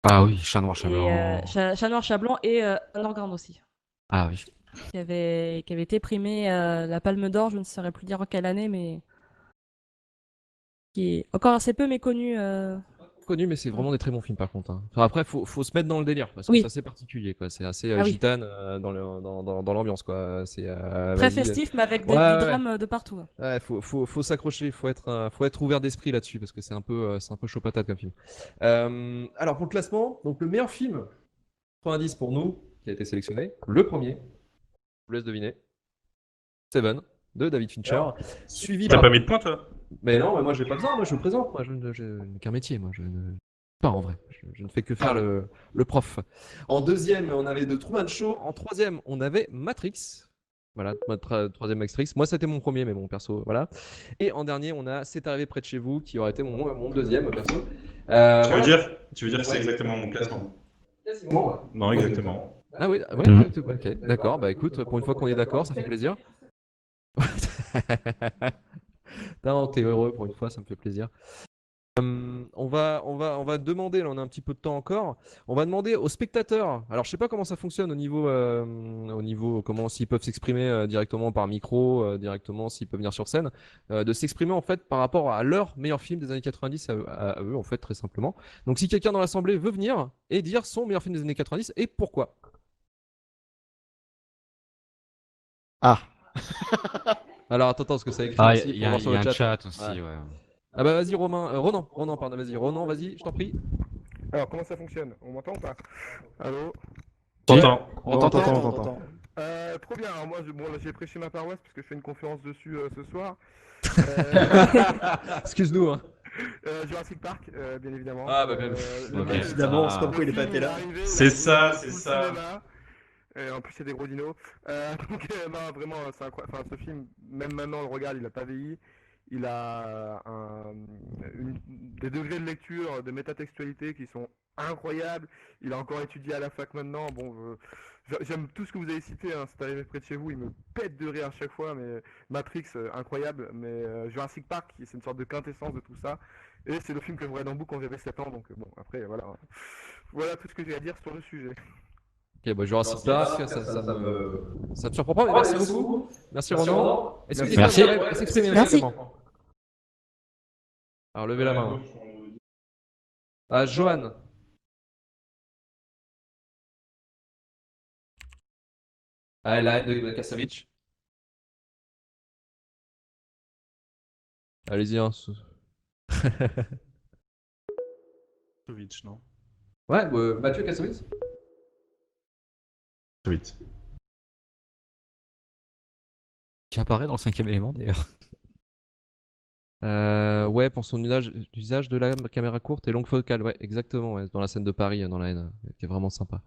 Speaker 6: Ah oui, Chat Noir, Chat
Speaker 3: Et
Speaker 6: Blanc.
Speaker 3: Chat Noir, Chat Blanc et Underground aussi,
Speaker 6: Ah oui.
Speaker 3: qui avait été primé la Palme d'Or, je ne saurais plus dire en quelle année, mais qui est encore assez peu méconnu.
Speaker 1: Connu, mais c'est vraiment des très bons films par contre, hein. Enfin, après, faut se mettre dans le délire parce que
Speaker 3: Oui.
Speaker 1: c'est assez particulier, quoi. C'est assez
Speaker 3: Ah oui.
Speaker 1: gitane dans l'ambiance, quoi. C'est
Speaker 3: Très
Speaker 1: vas-y.
Speaker 3: festif, mais avec
Speaker 1: Ouais,
Speaker 3: du
Speaker 1: ouais.
Speaker 3: drame de partout.
Speaker 1: Ouais, faut s'accrocher, faut être ouvert d'esprit là-dessus parce que c'est un peu chaud patate comme film. Alors pour le classement, donc le meilleur film 90 pour nous qui a été sélectionné, le premier, je vous laisse deviner, Seven de David Fincher, suivi
Speaker 2: T'as
Speaker 1: par.
Speaker 2: pas mis de point, toi?
Speaker 1: Mais non, mais moi j'ai pas besoin, moi je me présente, moi je n'ai qu'un métier, moi je ne pas en vrai, je ne fais que faire le prof. En deuxième, on avait The Truman Show. En troisième, on avait Matrix. Voilà, troisième Matrix. Moi, c'était mon premier, mais bon, perso, voilà. Et en dernier, on a C'est arrivé près de chez vous, qui aurait été mon deuxième, perso. Voilà.
Speaker 2: Tu veux dire que c'est exactement mon classement?
Speaker 1: Quasiment, ouais.
Speaker 2: Non, exactement.
Speaker 1: Ah oui, ouais,
Speaker 6: Mhm.
Speaker 1: ok, d'accord. Bah écoute, pour une fois qu'on est d'accord, ça fait plaisir. Non, t'es heureux pour une fois, ça me fait plaisir. On va demander, là on a un petit peu de temps encore, on va demander aux spectateurs, alors je sais pas comment ça fonctionne au niveau comment s'ils peuvent s'exprimer directement par micro, directement s'ils peuvent venir sur scène, de s'exprimer en fait par rapport à leur meilleur film des années 90 à eux en fait très simplement. Donc si quelqu'un dans l'assemblée veut venir et dire son meilleur film des années 90 et pourquoi.
Speaker 5: Ah,
Speaker 1: Alors attends, parce que ça écrit
Speaker 6: Ah,
Speaker 1: aussi,
Speaker 6: il
Speaker 1: faut
Speaker 6: y a,
Speaker 1: voir
Speaker 6: il
Speaker 1: sur
Speaker 6: y a
Speaker 1: le
Speaker 6: un
Speaker 1: chat.
Speaker 6: chat
Speaker 1: Ouais.
Speaker 6: aussi, ouais.
Speaker 1: Ah bah vas-y Ronan, pardon, vas-y, Ronan, vas-y, je t'en prie.
Speaker 8: Alors, comment ça fonctionne? On m'entend ou pas? Allô?
Speaker 2: T'entends?
Speaker 1: On
Speaker 5: on
Speaker 1: t'entend.
Speaker 5: t'entend.
Speaker 8: Trop bien. Alors, moi, bon, là, j'ai prêché ma paroisse parce que je fais une conférence dessus ce soir. Euh,
Speaker 1: Excuse-nous, hein.
Speaker 8: Jurassic Park, bien évidemment.
Speaker 1: Ah, bah, bien.
Speaker 8: Le
Speaker 6: Ok.
Speaker 8: film-
Speaker 4: Évidemment, c'est pas
Speaker 6: Ah.
Speaker 4: pourquoi il est pas été
Speaker 8: il est
Speaker 4: là.
Speaker 8: arrivé, il a
Speaker 2: C'est ça,
Speaker 8: révolutionné
Speaker 2: c'est
Speaker 8: tout le
Speaker 2: ça.
Speaker 8: cinéma. En plus, c'est des gros dinos. Donc, non, vraiment, c'est incroyable. Enfin, ce film, même maintenant, on le regarde, il a pas vieilli. Il a des degrés de lecture, de métatextualité qui sont incroyables. Il a encore étudié à la fac maintenant. Bon, j'aime tout ce que vous avez cité. Hein. C'est arrivé près de chez vous. Il me pète de rire à chaque fois. Mais Matrix, incroyable. Mais Jurassic Park, c'est une sorte de quintessence de tout ça. Et c'est le film que je regarde en boucle quand j'avais 7 ans. Donc, bon, après, voilà. Voilà tout ce que j'ai à dire sur le sujet.
Speaker 1: Ok, bah Jurassic Park, ça me surprend pas, mais merci beaucoup. Merci Ronan. Est-ce que quelqu'un
Speaker 6: Merci.
Speaker 1: aimerait s'exprimer
Speaker 3: Merci.
Speaker 1: également? Alors levez la main. Ah, Johan. Ah, la haine de Kassavic. Allez-y, hein.
Speaker 2: Twitch, non?
Speaker 1: Ouais, Mathieu Kassovitz.
Speaker 2: Twitch.
Speaker 6: Qui apparaît dans le cinquième élément d'ailleurs.
Speaker 1: Ouais, pour son usage de la caméra courte et longue focale, ouais, exactement, ouais, dans la scène de Paris, dans la haine, qui est vraiment sympa.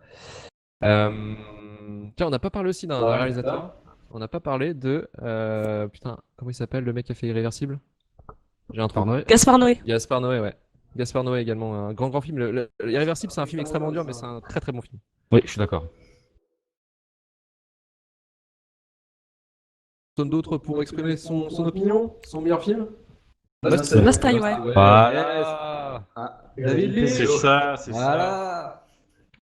Speaker 1: Tiens, on n'a pas parlé aussi d'un réalisateur. On n'a pas parlé de. Putain, comment il s'appelle le mec qui a fait Irréversible? J'ai un trou.
Speaker 6: Noé.
Speaker 3: Gaspard Noé.
Speaker 1: Gaspard Noé, ouais. Gaspard Noé également, un grand film. Irréversible, c'est un film extrêmement dur, mais c'est un très très bon film.
Speaker 6: Oui, je suis d'accord.
Speaker 1: Personne d'autre pour exprimer son opinion, son meilleur film?
Speaker 3: Lost Highway.
Speaker 6: Voilà.
Speaker 1: David Lynch.
Speaker 2: C'est ça, c'est ça.
Speaker 1: Voilà.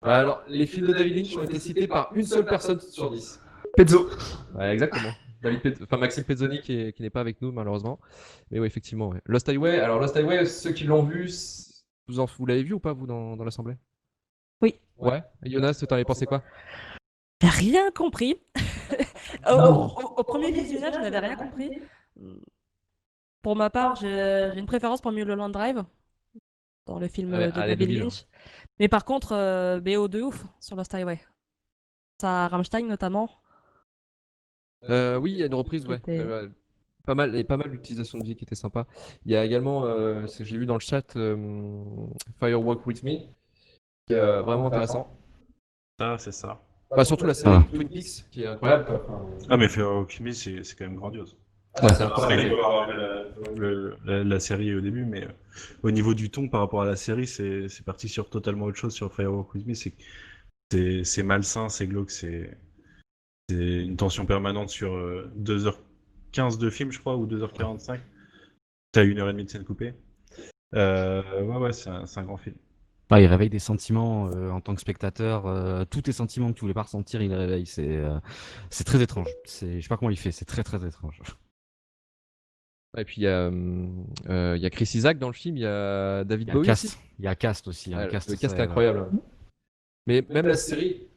Speaker 1: Ouais, alors, les films de David Lynch ont été cités par une seule personne sur 10.
Speaker 5: Pezzo.
Speaker 1: Ouais, exactement. Maxime Pezzoni qui n'est pas avec nous malheureusement. Mais oui, effectivement. Ouais. Lost Highway. Alors Lost Highway, ceux qui l'ont vu, vous l'avez vu ou pas vous dans l'assemblée?
Speaker 3: Oui.
Speaker 1: Ouais. Et Jonas, t'en avais pensé quoi?
Speaker 3: J'ai rien compris. Au premier visionnage, je n'avais rien compris. Pour ma part, j'ai une préférence pour Mulholland Drive, dans le film
Speaker 1: Ouais,
Speaker 3: de
Speaker 1: allez,
Speaker 3: David
Speaker 1: 2000.
Speaker 3: Lynch. Mais par contre, BO de ouf sur Lost Highway. Ça, Rammstein notamment.
Speaker 1: Oui, il y a une reprise, ouais.
Speaker 3: C'était-
Speaker 1: Pas mal, et pas mal d'utilisation de vie qui était sympa. Il y a également, ce que j'ai vu dans le chat, Firewalk With Me, qui est vraiment intéressant.
Speaker 2: Ça, c'est ça.
Speaker 1: Bah, surtout la série
Speaker 6: Ah.
Speaker 1: Twin Peaks, qui est incroyable. Quoi. Enfin,
Speaker 2: Ah, mais Alchemy, c'est quand même grandiose.
Speaker 1: c'est
Speaker 2: C'est
Speaker 1: incroyable.
Speaker 2: vrai qu'il faut avoir la série au début, mais au niveau du ton par rapport à la série, c'est parti sur totalement autre chose sur Firewalk With Me. C'est malsain, c'est glauque, c'est une tension permanente sur 2h15 de film, je crois, ou 2h45. T'as 1h30 de scène coupée. Ouais, c'est un grand film.
Speaker 6: Il réveille des sentiments en tant que spectateur. Tous tes sentiments que tu voulais pas ressentir, il les réveille. C'est très étrange. Je sais pas comment il fait. C'est très très étrange.
Speaker 1: Et puis il y a Chris Isaac dans le film, il y a David
Speaker 6: Il y a
Speaker 1: Bowie aussi.
Speaker 6: Cast. Il y a Cast aussi.
Speaker 1: Ouais,
Speaker 6: Un cast,
Speaker 1: le cast est
Speaker 6: ça,
Speaker 1: incroyable. Mais même la série,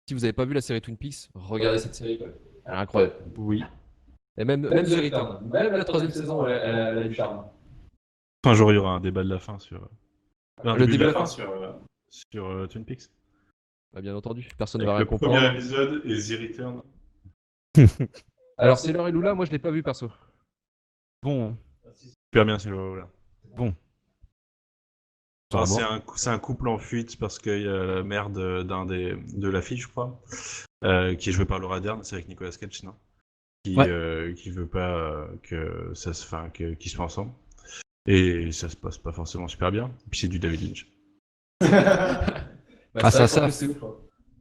Speaker 1: si vous n'avez pas vu la série Twin Peaks, regardez cette série, quoi. Elle est incroyable.
Speaker 6: Oui.
Speaker 1: Et même The Return, même la troisième saison, elle a du charme.
Speaker 2: Un jour, il y aura un débat de la fin sur. Un
Speaker 1: Le
Speaker 2: début
Speaker 1: début
Speaker 2: de
Speaker 1: de
Speaker 2: la
Speaker 1: la
Speaker 2: fin sur Twin Peaks.
Speaker 1: Bah, bien entendu, personne ne
Speaker 2: Avec
Speaker 1: va rien
Speaker 2: le premier
Speaker 1: comprendre.
Speaker 2: épisode et The Return.
Speaker 1: Alors c'est Laure et Lula, moi je l'ai pas vu perso.
Speaker 6: Bon.
Speaker 2: Super bien, c'est là.
Speaker 6: Bon.
Speaker 2: Enfin,
Speaker 6: Bon.
Speaker 2: c'est un couple en fuite parce qu'il y a la mère de la fille, je crois, qui est jouée par Laura Dern, c'est avec Nicolas Cage, non qui veut pas que ça se, enfin, qu'ils soient ensemble. Et ça se passe pas forcément super bien. Et puis c'est du David Lynch.
Speaker 1: Bah,
Speaker 6: ça.
Speaker 1: c'est ouf, hein.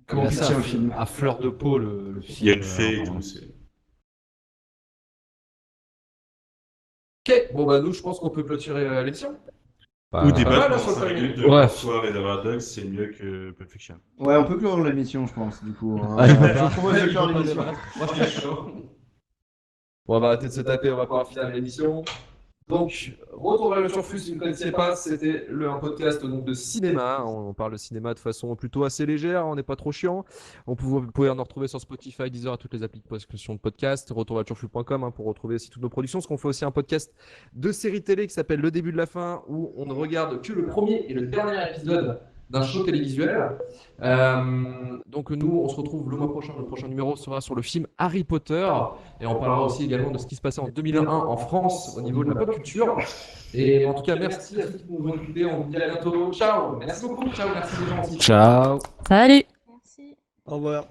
Speaker 6: Comment
Speaker 5: pitcher
Speaker 6: ça
Speaker 5: un film
Speaker 6: à fleur de peau le film.
Speaker 2: Il y a une fée et
Speaker 6: enfin,
Speaker 2: tout.
Speaker 1: Ok, bon bah nous je pense qu'on peut clôturer l'émission.
Speaker 2: Ou des
Speaker 1: pas mal,
Speaker 2: balles
Speaker 1: hein,
Speaker 2: dans
Speaker 1: sur le
Speaker 2: 5
Speaker 1: timing.
Speaker 2: minutes de
Speaker 6: Ouais.
Speaker 2: Soir et d'avoir Dogs, c'est mieux que Pulp Fiction.
Speaker 5: Ouais, on peut clore l'émission, je pense, du coup. Hein.
Speaker 6: Allez,
Speaker 5: Je propose de clore l'émission.
Speaker 1: Moi je suis chaud. Bon, on va arrêter de se taper, on va pouvoir finir l'émission. Donc, Retour vers le Turfu, si vous ne connaissiez pas, c'était un podcast donc, de cinéma. On parle de cinéma de façon plutôt assez légère, on n'est pas trop chiant. Vous pouvez en retrouver sur Spotify, Deezer, à toutes les applications de podcast. Retourverturfu.com pour retrouver aussi toutes nos productions. Parce qu'on fait aussi un podcast de série télé qui s'appelle Le début de la fin, où on ne regarde que le premier et le dernier épisode d'un show télévisuel. Donc nous, on se retrouve le mois prochain. Le prochain numéro sera sur le film Harry Potter. Et on parlera aussi également de ce qui se passait en 2001 en France au niveau de la pop culture. Et en tout cas, merci à ceux qui nous ont écoutés. On vous dit à bientôt. Ciao. Merci beaucoup. Ciao. Merci les gens aussi.
Speaker 6: Ciao.
Speaker 3: Salut!
Speaker 9: Merci.
Speaker 7: Au revoir.